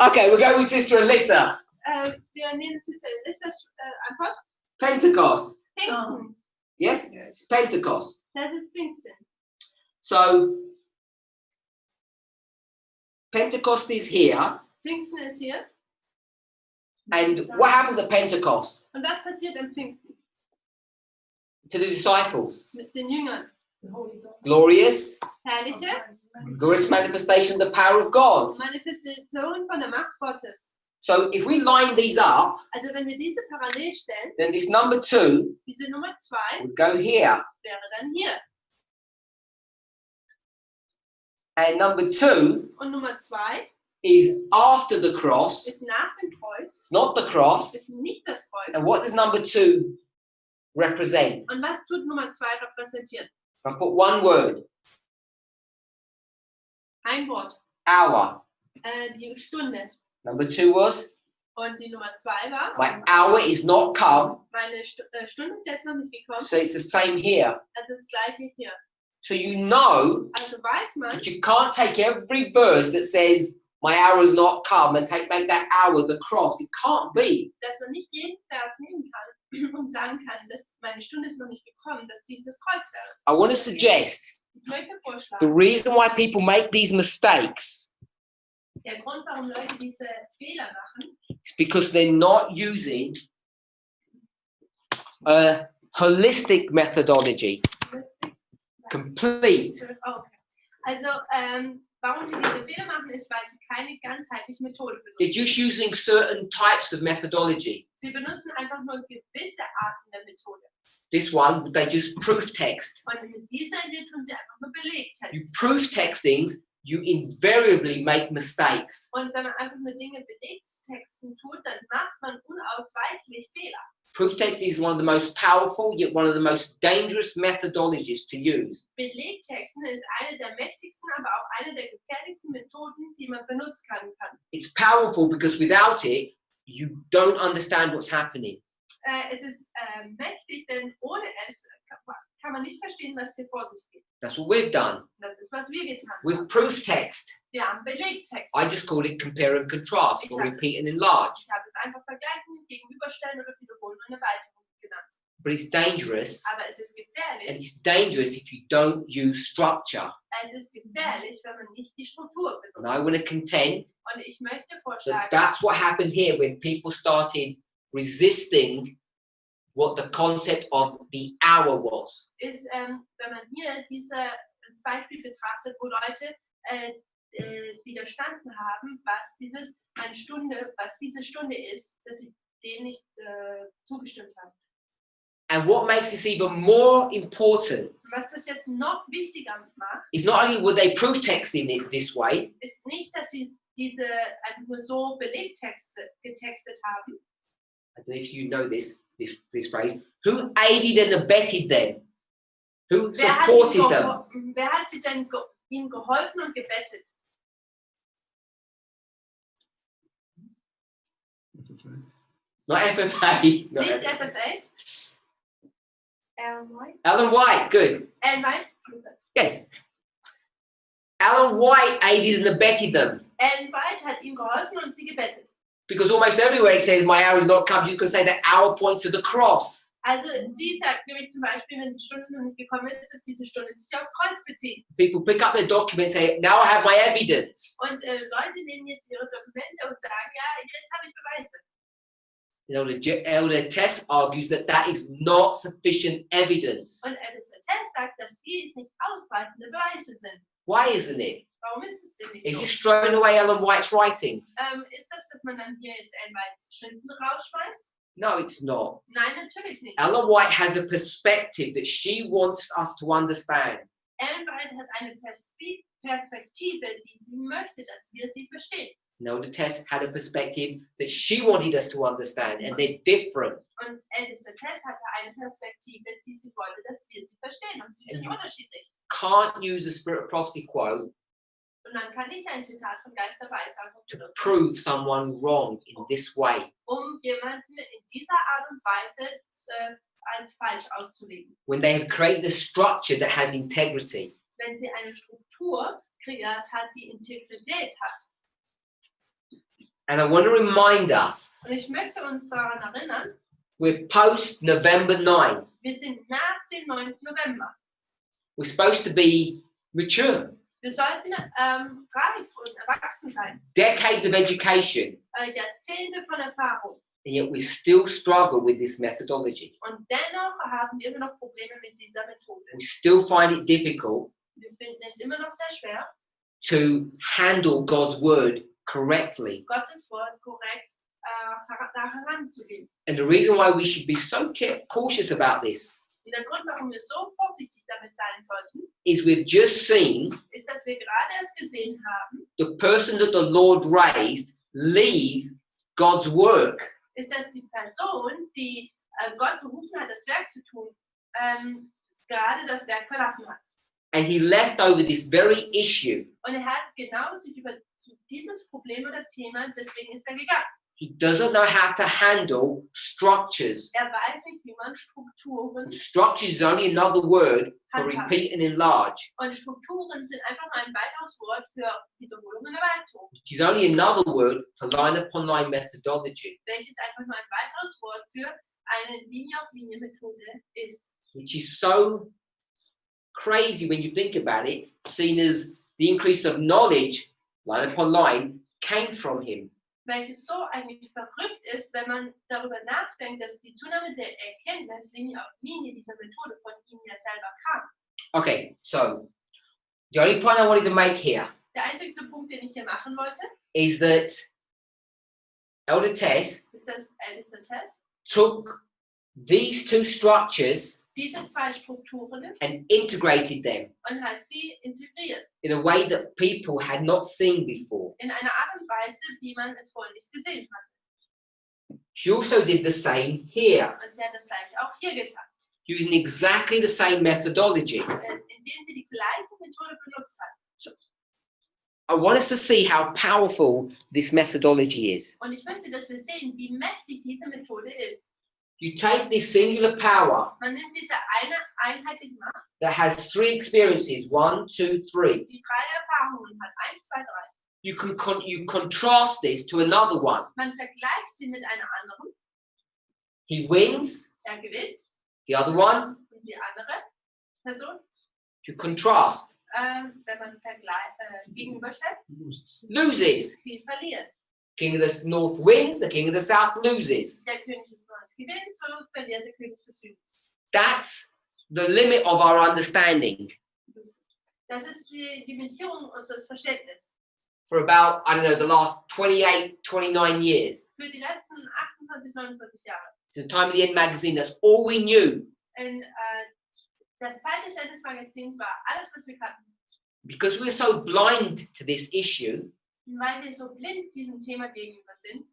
Okay, we'll go with Sister Alyssa. Wir nehmen Sister Antwort. Pentecost. Pfingsten. Yes? It's Pentecost. Das ist Pfingsten. So, Pentecost is here. Pfingsten ist hier. And what happens at Pentecost Und was passiert am Pfingsten to the disciples? mit den Jüngern? Glorious, Herrliche glorious manifestation of the power of God. Manifestation von der Macht Gottes. So if we line these up, Also wenn wir diese parallel stellen, then this number 2 diese Nummer 2 would go here. wäre dann hier. And number 2 Und Nummer 2 is after the cross. ist nach dem Kreuz, It's not the cross. ist nicht das Kreuz. And what does number 2 represent? Und was tut Nummer 2 repräsentieren? If I put one word, Ein Wort. hour. Die Stunde. Number 2 was, Und die Nummer 2 war, my hour is not come. meine Stunde ist jetzt noch nicht gekommen. So it's the same here. Also das gleiche hier. So you know Also weiß man, that you can't take every verse that says, my hour has not come, and make that hour the cross. It can't be. dass man nicht jeden Vers nehmen kann und sagen kann, dass meine Stunde ist noch nicht gekommen, dass dies das Kreuz wäre. I want to suggest Ich möchte the vorschlagen, reason why people make these mistakes der Grund, warum Leute diese Fehler machen, is because they're not using a holistic methodology. Complete. Okay. Also, warum sie diese Fehler machen, ist, weil sie keine ganzheitliche Methode They're benutzen. just using certain types of methodology. Sie benutzen einfach nur gewisse Arten der Methode. This one, they just proof text. Und mit dieser Idee tun sie einfach nur Belegtext. You proof text things, you invariably make mistakes. Und wenn man einfach nur Dinge Belegtexten tut, dann macht man unausweichlich Fehler. Proof text is one of the most powerful, yet one of the most dangerous methodologies to use. Belegtexten ist eine der mächtigsten, aber auch eine der gefährlichsten Methoden, die man benutzen kann. It's powerful because without it, you don't understand what's happening. Es ist mächtig, denn ohne es kann man nicht verstehen, was hier vor sich geht. That's what we've done. Das ist, was wir getan haben. With proof text, Wir haben Belegtext. I just call it compare and contrast, or repeat and enlarge. Ich habe es einfach vergleichen, gegenüberstellen oder wiederholen und Erweiterung genannt. But it's dangerous, Aber es ist and gefährlich. it's dangerous if you don't use structure. Es ist gefährlich, wenn man nicht die Struktur And benutzt. I want to contend Und ich möchte that vorschlagen, that's what happened here when people started resisting what the concept of the hour was. ist, wenn man hier das Beispiel betrachtet, wo Leute widerstanden haben, was diese Stunde ist, dass sie dem nicht zugestimmt haben. And what makes this even more important Und was das jetzt noch wichtiger macht, is not only were they proof texting it this way, ist nicht, dass sie diese einfach nur so Belegtexte getextet haben. I don't know if you know this phrase, who aided and abetted them? Who supported them? Wer hat sie denn ihnen geholfen und gebettet? Not FFA. No, Nicht FFA? White? Alan White, good. White? Yes. Alan White aided and abetted them. White hat ihnen geholfen und sie gebettet. Because almost everywhere it says, my hour is not come, she's going to say the hour points to the cross. Also sie sagt nämlich zum Beispiel, wenn die Stunde noch nicht gekommen ist, dass diese Stunde sich aufs Kreuz bezieht. People pick up their documents and say, now I have my evidence. Und Leute nehmen jetzt ihre Dokumente und sagen, ja, jetzt habe ich Beweise. You know, the Elder Tess argues that that is not sufficient evidence. Und Elder Tess sagt, dass dies nicht ausreichende Beweise sind. Why isn't it? Warum ist es denn nicht Is so? this throwing away Ellen White's writings? Ist das, dass man dann hier jetzt Ellen Whites Schriften rausschmeißt? No, it's not. Nein, natürlich nicht. Ellen White has a perspective that she wants us to understand. Ellen White hat eine Perspektive, die sie möchte, dass wir sie verstehen. No, the Tess had a perspective that she wanted us to understand, and they're different. Und Ältester Tess hatte eine Perspektive, die sie wollte, dass wir sie verstehen. Und sie sind unterschiedlich. Can't use a Spirit of Prophecy quote Und man kann nicht ein Zitat von Geist der Weissagung to benutzen, prove someone wrong in this way. jemanden in dieser Art und Weise als falsch auszulegen. When they have created a structure that has integrity. Wenn sie eine Struktur kreiert hat, die Integrität hat. And I want to remind us, Und ich möchte uns daran erinnern, we're post November 9. wir sind nach dem 9. November. We're supposed to be mature. Wir sollten reif und erwachsen sein. Decades of education, Jahrzehnte von Erfahrung. and yet we still struggle with this methodology. Und dennoch haben wir immer noch Probleme mit dieser Methode. We still find it difficult Wir finden es immer noch sehr schwer, to handle God's word correctly. Gottes Wort korrekt da heranzugehen. And the reason why we should be so cautious about this Und der Grund, warum wir so vorsichtig damit sein sollten, is we've just seen ist, dass wir gerade erst gesehen haben, the person that the Lord raised leave God's work. ist, dass die Person, die Gott berufen hat, das Werk zu tun, gerade das Werk verlassen hat. And he left over this very issue. Und er hat genau sich über dieses Problem oder Thema, deswegen ist er gegangen. He doesn't know how to handle structures. Er weiß nicht, wie man Strukturen, Structures is only another word for repeat and enlarge. und Strukturen sind einfach nur ein weiteres Wort für Wiederholung und Erweiterung, Which is only another word for line upon line methodology. welches einfach nur ein weiteres Wort für eine Linie-auf-Linie-Methode ist. Which is so crazy when you think about it, seen as the increase of knowledge, line upon line, came from him. Welches so eigentlich verrückt ist, wenn man darüber nachdenkt, dass die Zunahme der Erkenntnis Linie auf Linie dieser Methode von ihm ja selber kam. Okay, so the only point I wanted to make here Der einzige Punkt, den ich hier machen wollte, is that Elder Tess ist, dass älteste Test took these two structures diese zwei Strukturen and integrated them und hat sie integriert. in a way that people had not seen before. In einer Art und Weise, wie man es vorher nicht gesehen hat. She also did the same here, Und sie hat das gleiche auch hier getan, using exactly the same methodology. indem sie die gleiche Methode benutzt hat. I want us to see how powerful this methodology is. Und ich möchte, dass wir sehen, wie mächtig diese Methode ist. You take this singular power Man nimmt diese eine einheitliche Macht, that has three experiences, 1, 2, 3. die 3 Erfahrungen hat, 1, 2, 3. You contrast this to another one. Man vergleicht sie mit einer anderen, He wins, er gewinnt, the other one, und die andere Person, you contrast, wenn man gegenüberstellt, loses. sie verliert. King of the north wins, the king of the south loses. Der König des Nordens gewinnt, so verliert der König des Südens. That's the limit of our understanding. Das ist die Limitierung unseres Verständnisses. For about, I don't know, the last 28, 29 years. Für die letzten 28, 29 Jahre. Since the time of the End magazine, that's all we knew. Und das Zeit des Endes Magazins war alles, was wir kannten. Because we're so blind to this issue, Und weil wir so blind diesem Thema gegenüber sind,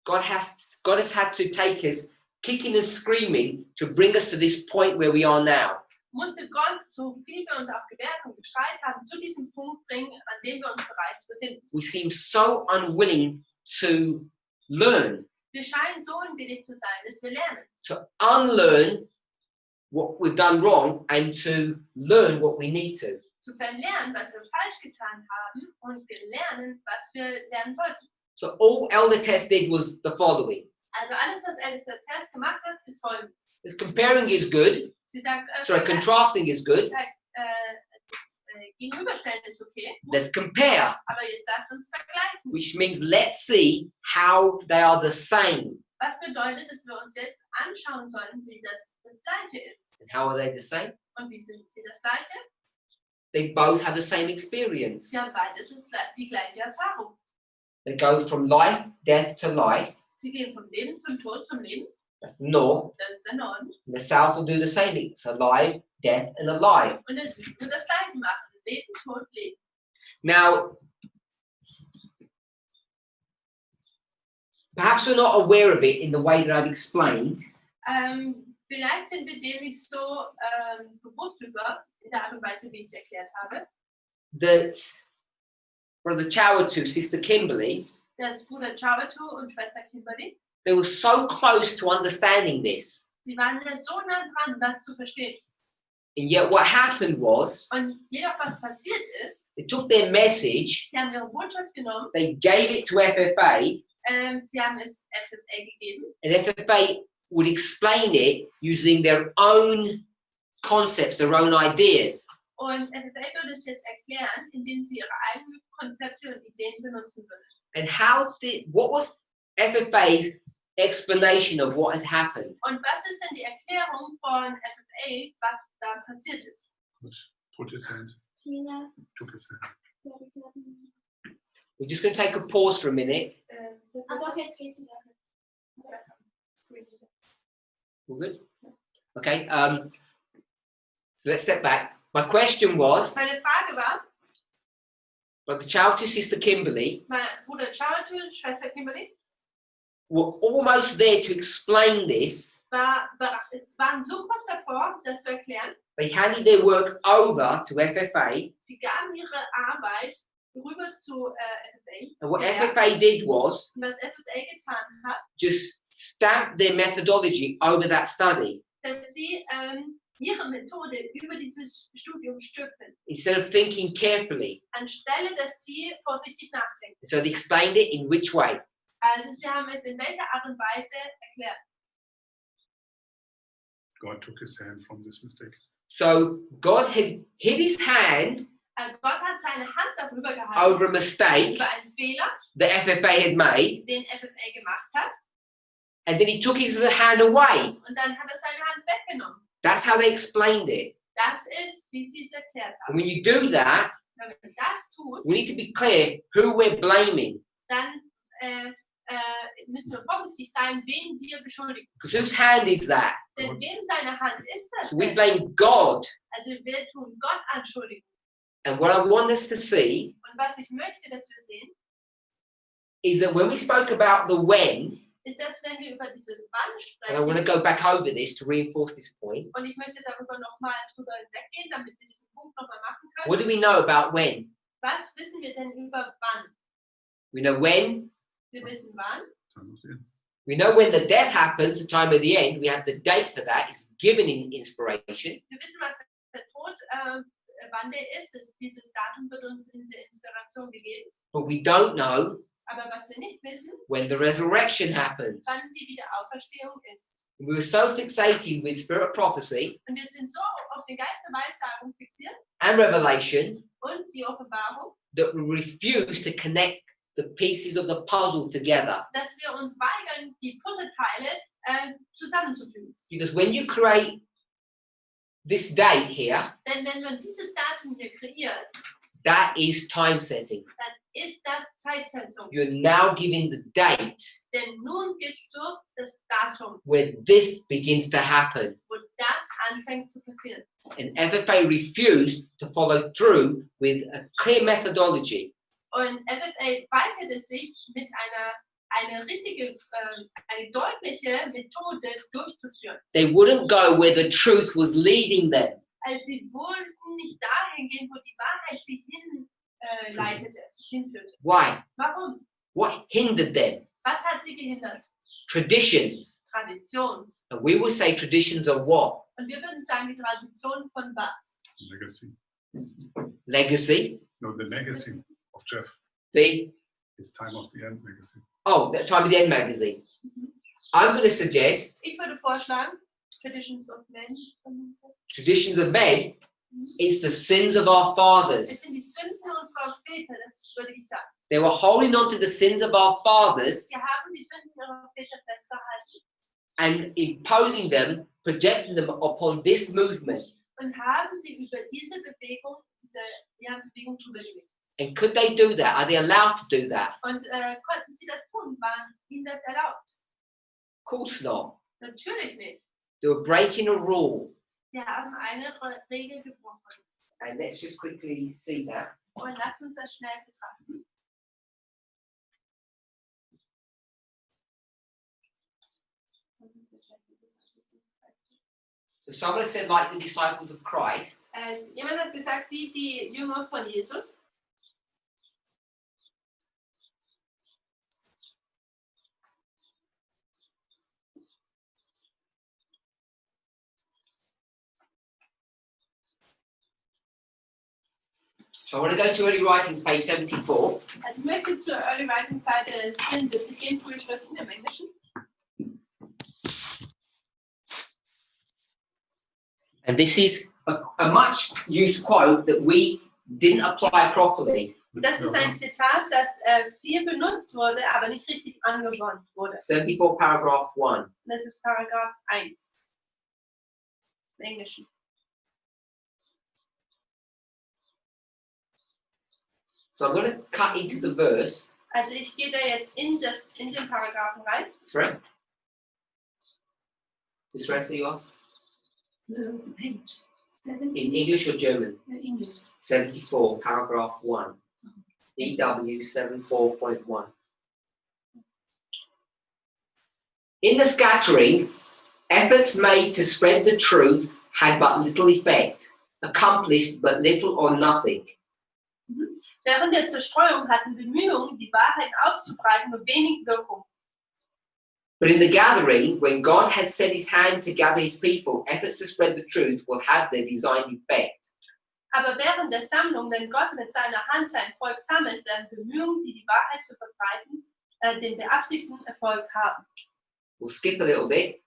God has had to take us kicking and screaming to bring us to this point where we are now. musste Gott, so viel wir uns auch gewehrt und geschreit haben, zu diesem Punkt bringen, an dem wir uns bereits befinden. We seem so unwilling to learn, Wir scheinen so unwillig zu sein, dass wir lernen. to unlearn what we've done wrong and to learn what we need to. Zu verlernen, was wir falsch getan haben, und wir lernen, was wir lernen sollten. So all Elder Tess did was the following. Also alles, was Ältester Tess gemacht hat, ist folgendes. This comparing is good. Sie sagt, Contrasting is good. Gegenüberstellen ist okay, Let's compare, aber jetzt lasst uns vergleichen. which means let's see how they are the same. Was bedeutet, dass wir uns jetzt anschauen sollen, wie das Gleiche ist. And how are they the same? Und wie sind sie das Gleiche? They both have the same experience. Sie haben beide die gleiche Erfahrung. They go from life, death to life. Sie gehen vom Leben zum Tod zum Leben. That's the north. Das ist der Norden. And the south will do the same. It's alive, death, and alive. Und der Süden wird das Gleiche machen. Leben, Tod, Leben. Now, perhaps we're not aware of it in the way that I've explained, Vielleicht sind wir dem nicht so bewusst über, in der Art und Weise, wie ich es erklärt habe, that Brother Chowatu, Sister Kimberly, dass Bruder Chavatu und Schwester Kimberly, they were so close to understanding this. sie waren ja so nah dran, das zu verstehen. And yet what happened was, Und jedoch, was passiert ist, they took their message, sie haben ihre Botschaft genommen, they gave it to FFA, sie haben es FFA gegeben, and FFA would explain it using their own concepts, their own ideas. und FFA würde es jetzt erklären, indem sie ihre eigenen Konzepte und Ideen benutzen würden. And what was FFA's explanation of what had happened? Und was ist denn die Erklärung von FFA, was da passiert ist? Put his hand. Took his hand. We're just going to take a pause for a minute. Jetzt geht's wieder. All good? Okay. So let's step back. My question was, Meine Frage war, Brother Chowtu, Sister Kimberly mein Bruder Chavatu und Schwester Kimberly were almost there to explain this. waren so kurz davor, das zu erklären. They handed their work over to FFA. Sie gaben ihre Arbeit rüber zu FFA. And what Ja. FFA did was Und was FFA getan hat, just stamp their methodology over that study. dass sie ihre Methode über dieses Studium stülpen, Instead of thinking carefully. anstelle dass sie vorsichtig nachdenken. So they explained it in which way? Also sie haben es in welcher Art und Weise erklärt. God took his hand from this mistake. So God had hid his hand Gott hat seine Hand darüber gehalten, over a mistake über einen Fehler, that FFA had made, den FFA gemacht hat, and then he took his hand away. und dann hat er seine Hand weggenommen. That's how they explained it. Das ist, wie sie es erklärt And haben. when you do that, Wenn wir das tun, we need to be clear who we're blaming. dann müssen wir vorsichtig sein, wen wir beschuldigen. Because whose hand is that? Denn wem seine Hand ist das So we denn? blame God. Also wir tun Gott anschuldigen. And what I want us to see Und was ich möchte, dass wir sehen, is that when we spoke about the when, ist, dass wenn wir über dieses Wann and I want to sprechen, go back over this to reinforce this point, und ich möchte darüber nochmal drüber hinweggehen, damit wir diesen Punkt nochmal machen können. what do we know about when? Was wissen wir denn über wann? We know when. Wir wissen wann. Time of the end. We know when the death happens, the time of the end. We have the date for that. It's given in inspiration. Wir wissen, was der Tod, wann der ist. Dieses Datum wird uns in der Inspiration gegeben. But we don't know Aber was wir nicht wissen, when the resurrection happens. wann die Wiederauferstehung ist. We were so fixated with spirit prophecy Und wir sind so auf den Geist der Weissagung fixiert and revelation und die Offenbarung, that we refuse to connect the pieces of the puzzle together. dass wir uns weigern, die Puzzleteile zusammenzufügen. Because when you create this date here, Denn wenn man dieses Datum hier kreiert, that is time setting. dann ist das Zeitzentrum. You're now giving the date Denn nun gibst du das Datum, where this begins to happen. wo das anfängt zu passieren. And FFA refused to follow through with a clear methodology. Und FFA weigerte sich, mit eine richtige, eine deutliche Methode durchzuführen. They wouldn't go where the truth was leading them. Also sie wollten nicht dahin gehen, wo die Wahrheit sie hinführte. Why? Warum? What hindered them? Was hat sie gehindert? Traditions. Tradition. And we will say traditions of what? Und wir würden sagen, die Tradition von was? Legacy. Legacy. No, the legacy of Jeff. The His Time of the End legacy. the Time of the End magazine. I'm going to suggest Ich würde vorschlagen, Traditions of Men. traditions of men. It's the sins of our Es fathers. sind die Sünden unserer Väter, das würde ich sagen. They were holding on to the sins of our fathers Sie haben die Sünden ihrer Väter festgehalten and imposing them, projecting them upon this movement. und haben sie über diese Bewegung, Bewegung drüber gelegt. And could they do that? Are they allowed to do that? Und konnten sie das tun? War ihnen das erlaubt? Of course not. Natürlich nicht. They were breaking a rule. Sie haben eine Regel gebrochen. And let's just quickly see that. Und lass uns das schnell betrachten. So someone said, like the disciples of Christ, Jemand hat gesagt, wie die Jünger von Jesus. so I want to go to early writings, page 74. Also ich möchte zur Early Writing Seite 74 gehen, frühe Schriften im Englischen. And this is a much used quote that we didn't apply properly. Das ist ein Zitat, das viel benutzt wurde, aber nicht richtig angewandt wurde. 74, paragraph 1. Und das ist Paragraph 1 im Englischen. So I'm going to cut into the verse. Also ich gehe da jetzt in den Paragraphen rein. Sorry? This rest that you asked? The page 17. In English or German? English. 74, paragraph 1. EW 74.1. In the scattering, efforts made to spread the truth had but little effect, accomplished but little or nothing. Während der Zerstreuung hatten Bemühungen, die Wahrheit auszubreiten, nur wenig Wirkung. But in the gathering, when God has set his hand to gather his people, efforts to spread the truth will have their designed effect. Aber während der Sammlung, wenn Gott mit seiner Hand sein Volk sammelt, werden Bemühungen, die Wahrheit zu verbreiten, den beabsichtigten Erfolg haben. We'll skip a little bit.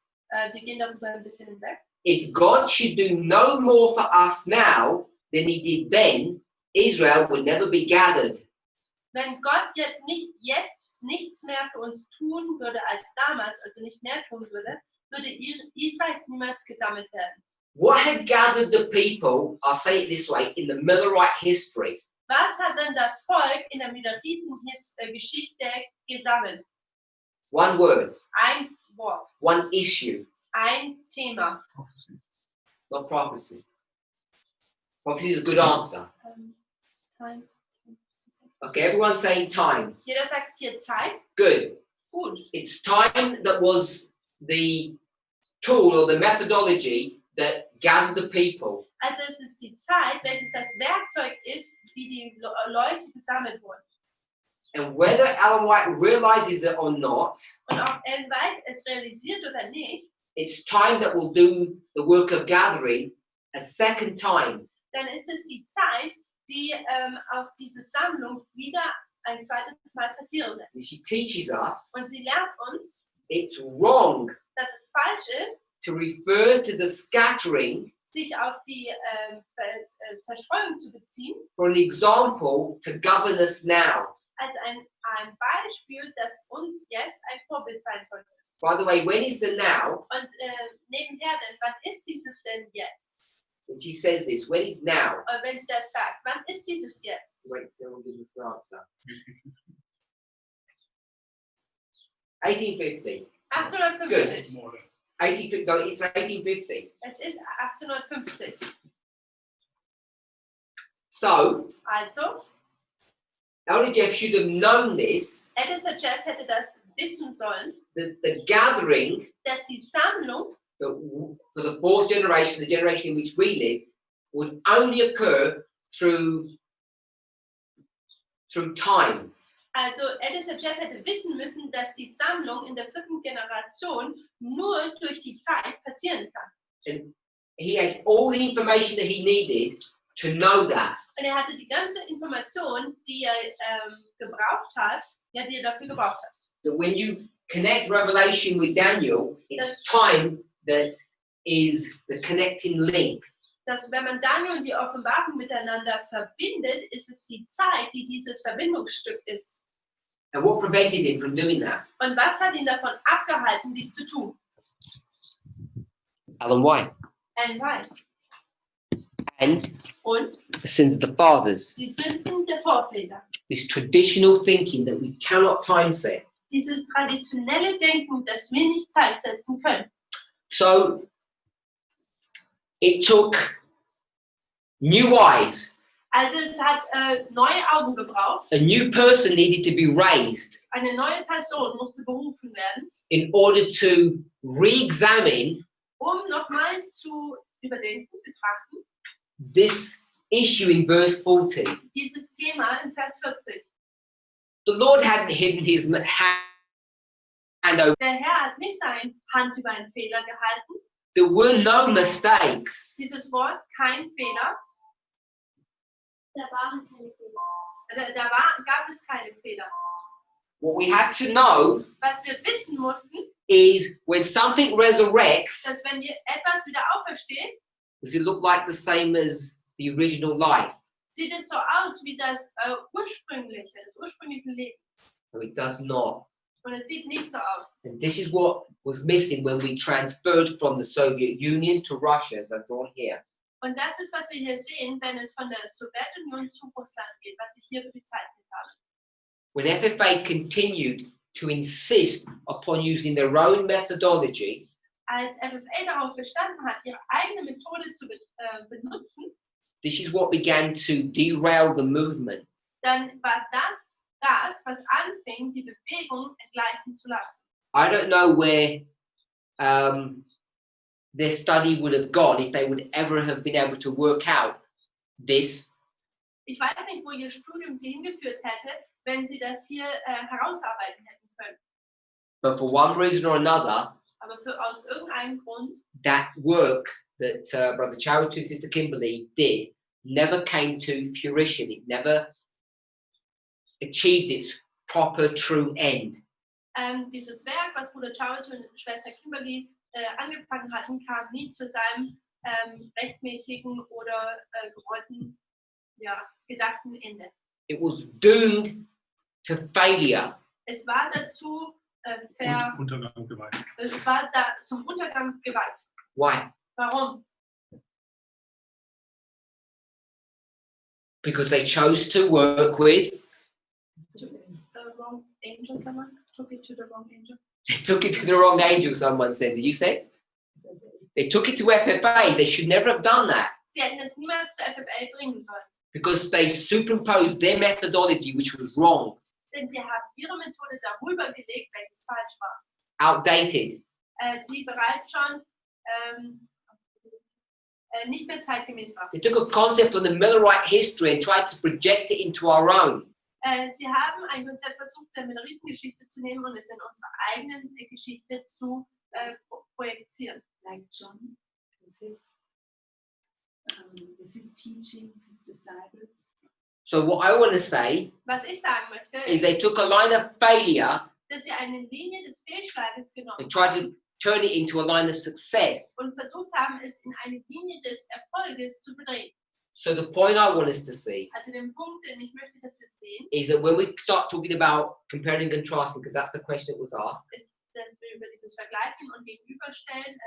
Wir gehen darüber ein bisschen hinweg. If God should do no more for us now than he did then, Israel would never be gathered. Wenn Gott jetzt nichts mehr für uns tun würde als damals, also nicht mehr tun würde, würde Israels niemals gesammelt werden. What had gathered the people, I'll say it this way, in the Millerite history? Was hat denn das Volk in der Milleriten-Geschichte gesammelt? One word, Ein Wort, one issue, ein Thema. not prophecy. Prophecy is a good answer. Time. Okay, everyone's saying time. Jeder sagt hier Zeit. Good. Gut. It's time that was the tool or the methodology that gathered the people. Also es ist die Zeit, welches das Werkzeug ist, wie die Leute gesammelt wurden. And whether Ellen White realizes it or not, Und ob Ellen White es realisiert oder nicht, it's time that will do the work of gathering a second time. dann ist es die Zeit, die auch diese Sammlung wieder ein zweites Mal passieren lässt. And she teaches us Und sie lernt uns, it's wrong dass es falsch ist, to refer to the scattering sich auf die Zerstreuung zu beziehen, for an example to govern us now. als ein Beispiel, das uns jetzt ein Vorbild sein sollte. By the way, when is the now? Und nebenher denn, wann ist dieses denn jetzt? When she says this, when is now? Und wenn sie das sagt, wann ist dieses jetzt? Wait, someone give us the answer. 1850. 1850. More than 1850. No, it's 1850. Es ist 1850. So, Also, Elder Jeff should have known this, Ältester Jeff hätte das wissen sollen, that the gathering dass die Sammlung that for the fourth generation, the generation in which we live, would only occur through time. Also Ältester Jeff hätte wissen müssen, dass die Sammlung in der 4. Generation nur durch die Zeit passieren kann. And he had all the information that he needed to know that. Und er hatte die ganze Information, die er gebraucht hat, ja, die er dafür gebraucht hat. That when you connect Revelation with Daniel, it's time that is the connecting link. Dass wenn man Daniel und die Offenbarung miteinander verbindet, ist es die Zeit, die dieses Verbindungsstück ist. And what prevented him from doing that? Und was hat ihn davon abgehalten, dies zu tun? Alan White. And Und the sins of the fathers. die Sünden der Vorväter. This traditional thinking that we cannot time set. Dieses traditionelle Denken, das wir nicht Zeit setzen können. So it took new eyes. Also es hat neue Augen gebraucht. A new person needed to be raised Eine neue Person musste berufen werden, in order to re-examine nochmal zu überdenken, betrachten, this issue in verse 40. dieses Thema in Vers 40. The Lord hadn't hidden his hand over. Der Herr hat nicht seine Hand über einen Fehler gehalten. There were no mistakes. Dieses Wort, kein Fehler, Da waren keine Fehler. gab es keine Fehler. What we had to know Was wir wissen mussten, is when something resurrects, dass wenn wir etwas wieder aufersteht, does it look like the same as the original life? sieht es so aus wie das ursprüngliche Leben. No, it does not. Und es sieht nicht so aus. And this is what was missing when we transferred from the Soviet Union to Russia, as I've drawn here. Und das ist, was wir hier sehen, wenn es von der Sowjetunion zu Russland geht, was ich hier bezeichnet habe. When FFA continued to insist upon using their own methodology, Als FFA darauf bestanden hat, ihre eigene Methode zu benutzen, this is what began to derail the movement. dann war das, was anfing, die Bewegung entgleisen zu lassen. I don't know where their study would have gone if they would ever have been able to work out this. Ich weiß nicht, wo ihr Studium sie hingeführt hätte, wenn sie das hier herausarbeiten hätten können. But for one reason or another, Aber aus irgendeinem Grund, that work that Brother Charity and Sister Kimberly did never came to fruition. It never achieved its proper, true end. dieses Werk, was Bruder Charity und Schwester Kimberly angefangen hatten, kam nie zu seinem rechtmäßigen oder gewollten, gedachten Ende. It was doomed to failure. Es war dazu Untergang geweiht. es war zum Untergang geweiht. Why? Warum? Because they chose to work with, The wrong angel, someone took it to the wrong angel. they took it to the wrong angel, someone said. Did you say? They took it to FFA. They should never have done that Sie hätten es niemals zur FFL bringen sollen, because they superimposed their methodology, which was wrong, denn sie haben ihre Methode darüber gelegt, welches falsch war, outdated. Die bereits schon nicht mehr zeitgemäß war. They took a concept from the Millerite history and tried to project it into our own. Sie haben ein Konzept versucht, der Minoritengeschichte zu nehmen und es in unsere eigene Geschichte zu projizieren. Like John, with his teachings, his disciples. So what I want to say Was ich sagen möchte, is ist, they took a line of failure dass sie eine Linie des Fehlschlages genommen and tried to turn it into a line of success. und versucht haben, es in eine Linie des Erfolges zu drehen. So the point I want us to see Also den Punkt, den ich möchte, dass wir sehen, is that when we start talking about comparing and contrasting, because that's the question that was asked, ist, dass wir über dieses Vergleichen und Gegenüberstellen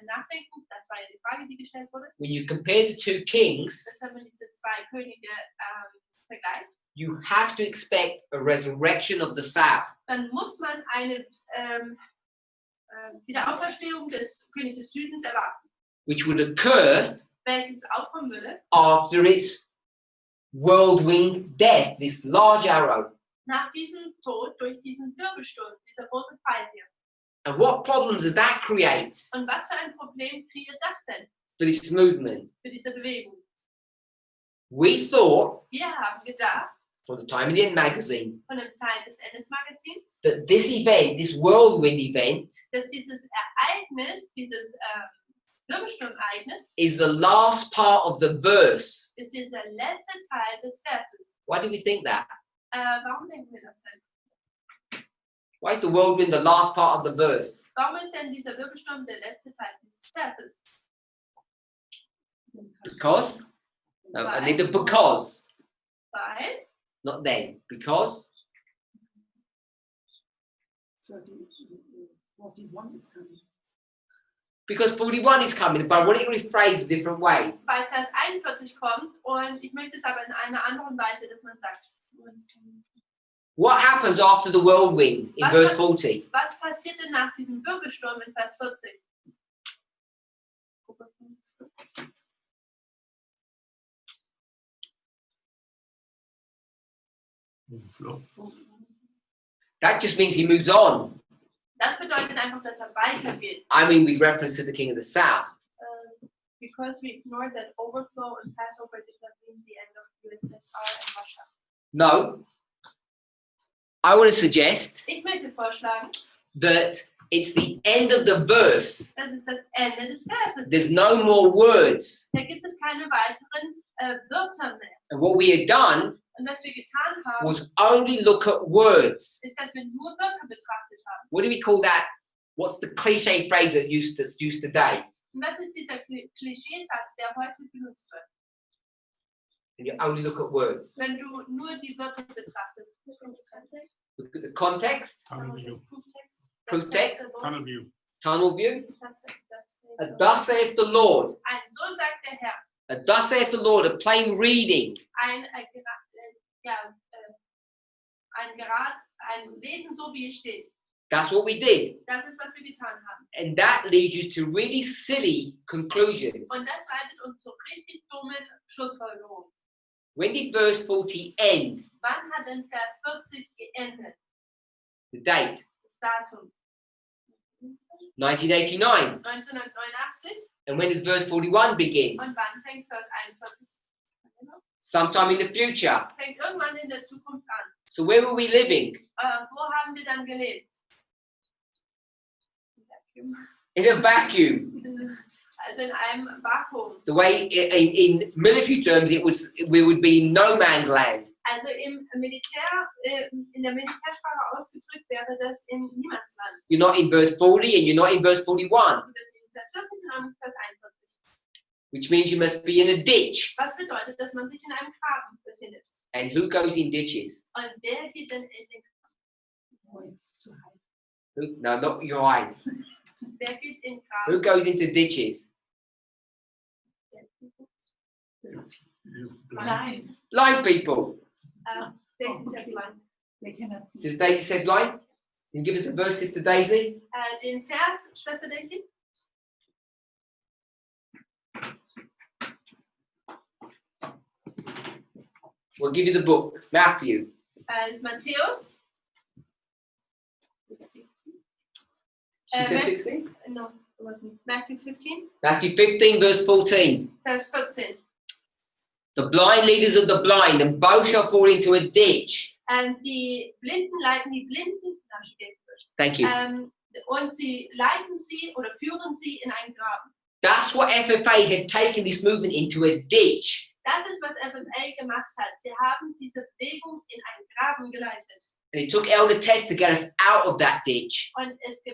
nachdenken. Das war ja die Frage, die gestellt wurde. when you compare the two kings, Dass wenn man diese zwei Könige vergleicht, you have to expect a resurrection of the south. dann muss man eine Wiederauferstehung des Königs des Südens erwarten, Which would occur welches aufkommen würde after its whirlwind death, this large arrow. nach diesem Tod durch diesen Wirbelsturm, dieser große Pfeil hier. And what problems does that create Und was für ein Problem kreiert das denn for this movement? für diese Bewegung? We thought, Wir haben gedacht, from the Time of the End magazine, von der Zeit des Endes-Magazins, that this event, this whirlwind event, dass dieses Ereignis, dieses Wirbelsturmereignis, is the last part of the verse. ist dieser letzte Teil des Verses. Why do we think that? Warum denken wir das denn? Why is the whirlwind the last part of the verse? Warum ist denn dieser Wirbelsturm der letzte Teil dieses Verses? Because? No, I need a because, Weil not then. Because? 41 is coming. Because 41 is coming, but I want it rephrased a different way. weil Vers 41 kommt und ich möchte es aber in einer anderen Weise, dass man sagt. What happens after the whirlwind in verse 40? Was passiert denn nach diesem Wirbelsturm in Vers 40? Overflow. That just means he moves on. Das bedeutet einfach, dass weitergeht. I mean, with reference to the king of the south. Because we ignored that overflow and Passover did not mean the end of USSR and Russia. No. I want to suggest Ich möchte vorschlagen, that it's the end of the verse. das ist das Ende des Verses. There's no more words. Da gibt es keine weiteren Wörter mehr. And what we had done Und was wir getan haben, was only look at words. ist, dass wir nur Wörter betrachtet haben. What do we call that? What's the cliche phrase that's used today? Und das ist dieser Klischeesatz, der heute benutzt wird. And you only look at words. Wenn du nur die Wörter betrachtest. Look at the context, Tunnel view. Proof text, Tunnel view. tunnel view. And thus saith the Lord. So sagt der Herr. And thus saith the Lord, a plain reading. Ein Lesen so wie es steht. That's what we did. Das ist, was wir getan haben. And that leads you to really silly conclusions. Und das leitet uns zu richtig dummen Schlussfolgerungen. When did verse 40 end? Wann hat denn Vers 40 geendet? The date? Das Datum. 1989. 1989. And when does verse 41 begin? Und wann fängt Vers 41 an? Sometime in the future. Fängt irgendwann in der Zukunft an. So where were we living? Wo haben wir dann gelebt? In a vacuum. Also in einem Vakuum. The way in military terms we would be in no man's land. Also im Militär, in der Militärsprache ausgedrückt wäre das in Niemandsland. You're not in verse 40 and you're not in verse 41. Und das in Vers 40 und auch in Vers 41. Which means you must be in a ditch. Was bedeutet, dass man sich in einem Graben befindet. And who goes in ditches? Und wer geht denn in den Graben? Who? No, not your hide. Wer geht in Who Graben? goes into ditches? Nein. Blind people. Daisy said blind. They cannot see. Sister Daisy said blind. Can you give us a verse, Sister Daisy? Den Vers, Schwester Daisy? We'll give you the book. Matthew. Das ist Matthäus. She said 16? No, it wasn't. Matthew 15. Matthew 15, verse 14. Vers 14. The blind leaders of the blind, and both shall fall into a ditch. Die Blinden leiten die Blinden. Thank you. Und sie leiten sie oder führen sie in einen Graben. That's what FFA had taken this movement into a ditch. Das ist, was FMA gemacht hat. Sie haben diese Bewegung in einen Graben geleitet. And it took Elder Tess to get us out of that ditch. Und es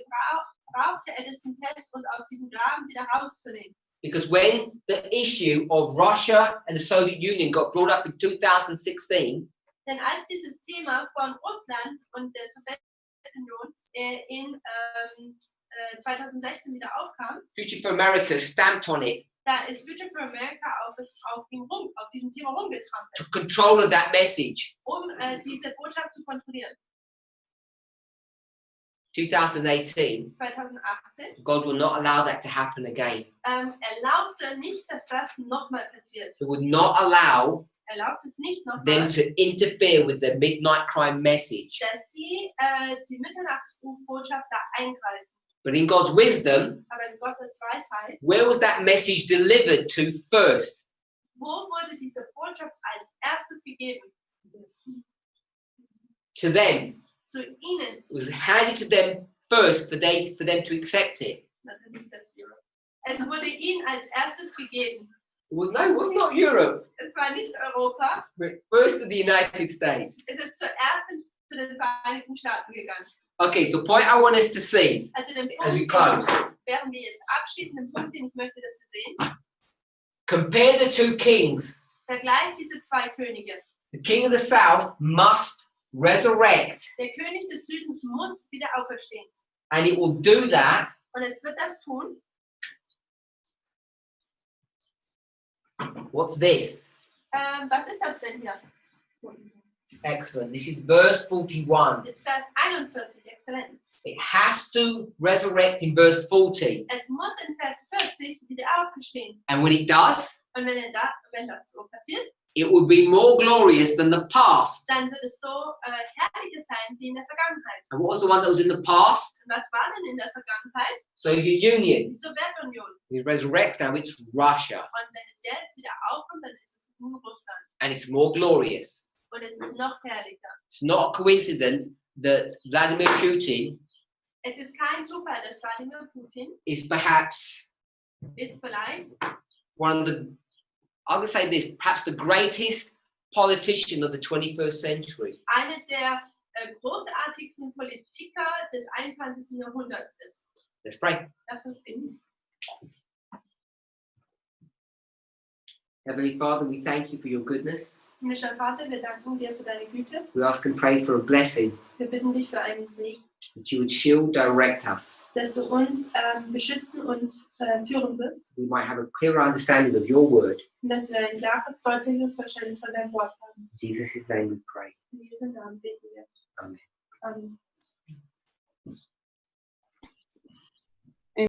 brauchte Ältesten Test und aus diesem Graben wieder rauszunehmen. Because when the issue of Russia and the Soviet Union got brought up in 2016, Denn als dieses Thema von Russland und der Sowjetunion in 2016 wieder aufkam, Future for America stamped on it da ist Future for America auf diesem Thema rumgetrampelt, to control that message. diese Botschaft zu kontrollieren. 2018, 2018 God will not allow that to happen again. erlaubte nicht, dass das nochmal passiert. He would not allow Erlaubt es nicht them nochmal, to interfere with the midnight crime message. dass sie die Mitternachtsrufbotschaft da eingreifen. But in God's wisdom, Aber in Gottes Weisheit, where was that message delivered to first? wo wurde diese Botschaft als erstes gegeben? To them. Zu ihnen. It was handed to them first for them to accept it. Es wurde ihnen als erstes gegeben. Well, no, it was not Europe. Es war nicht Europa. But first to the United States. Es ist zuerst zu den Vereinigten Staaten gegangen. Okay, the point I want us to see Also den as we Punkt, close. während wir jetzt abschließen, den Punkt, den ich möchte, dass wir sehen, Compare the two kings. vergleicht diese zwei Könige. The king of the south must resurrect, Der König des Südens muss wieder auferstehen. and it will do that Und es wird das tun. What's this? Was ist das denn hier? Excellent. This is verse 41. Das ist Vers 41, Exzellenz. It has to resurrect in verse 40. Es muss in Vers 40 wieder aufstehen. And when it does, Und wenn das so passiert, it will be more glorious than the past. dann wird es so herrlicher sein wie in der Vergangenheit. And what was the one that was in the past? Und was war denn in der Vergangenheit? Soviet Union. Die Sowjetunion. It resurrects now, it's Russia. Und wenn es jetzt wieder aufkommt, dann ist es nur Russland. And it's more glorious. Und es ist noch herrlicher. It's not a coincidence that Vladimir Putin Es ist kein Zufall, dass Wladimir Putin is perhaps ist vielleicht one of the, I'm going to say this, perhaps the greatest politician of the 21st century. einer der großartigsten Politiker des 21. Jahrhunderts ist. Let's pray. Lass uns beten. Heavenly Father, we thank you for your goodness. Himmlischer Vater, wir danken dir für deine Güte. We ask and pray for a blessing, Wir bitten dich für einen Segen, that you would shield, direct us. dass du uns beschützen und führen wirst. We might have a clearer understanding of your word. Und dass wir ein klares, deutliches Verständnis von deinem Wort haben. In Jesus' name we pray. In Jesu Namen beten wir. Amen. Amen.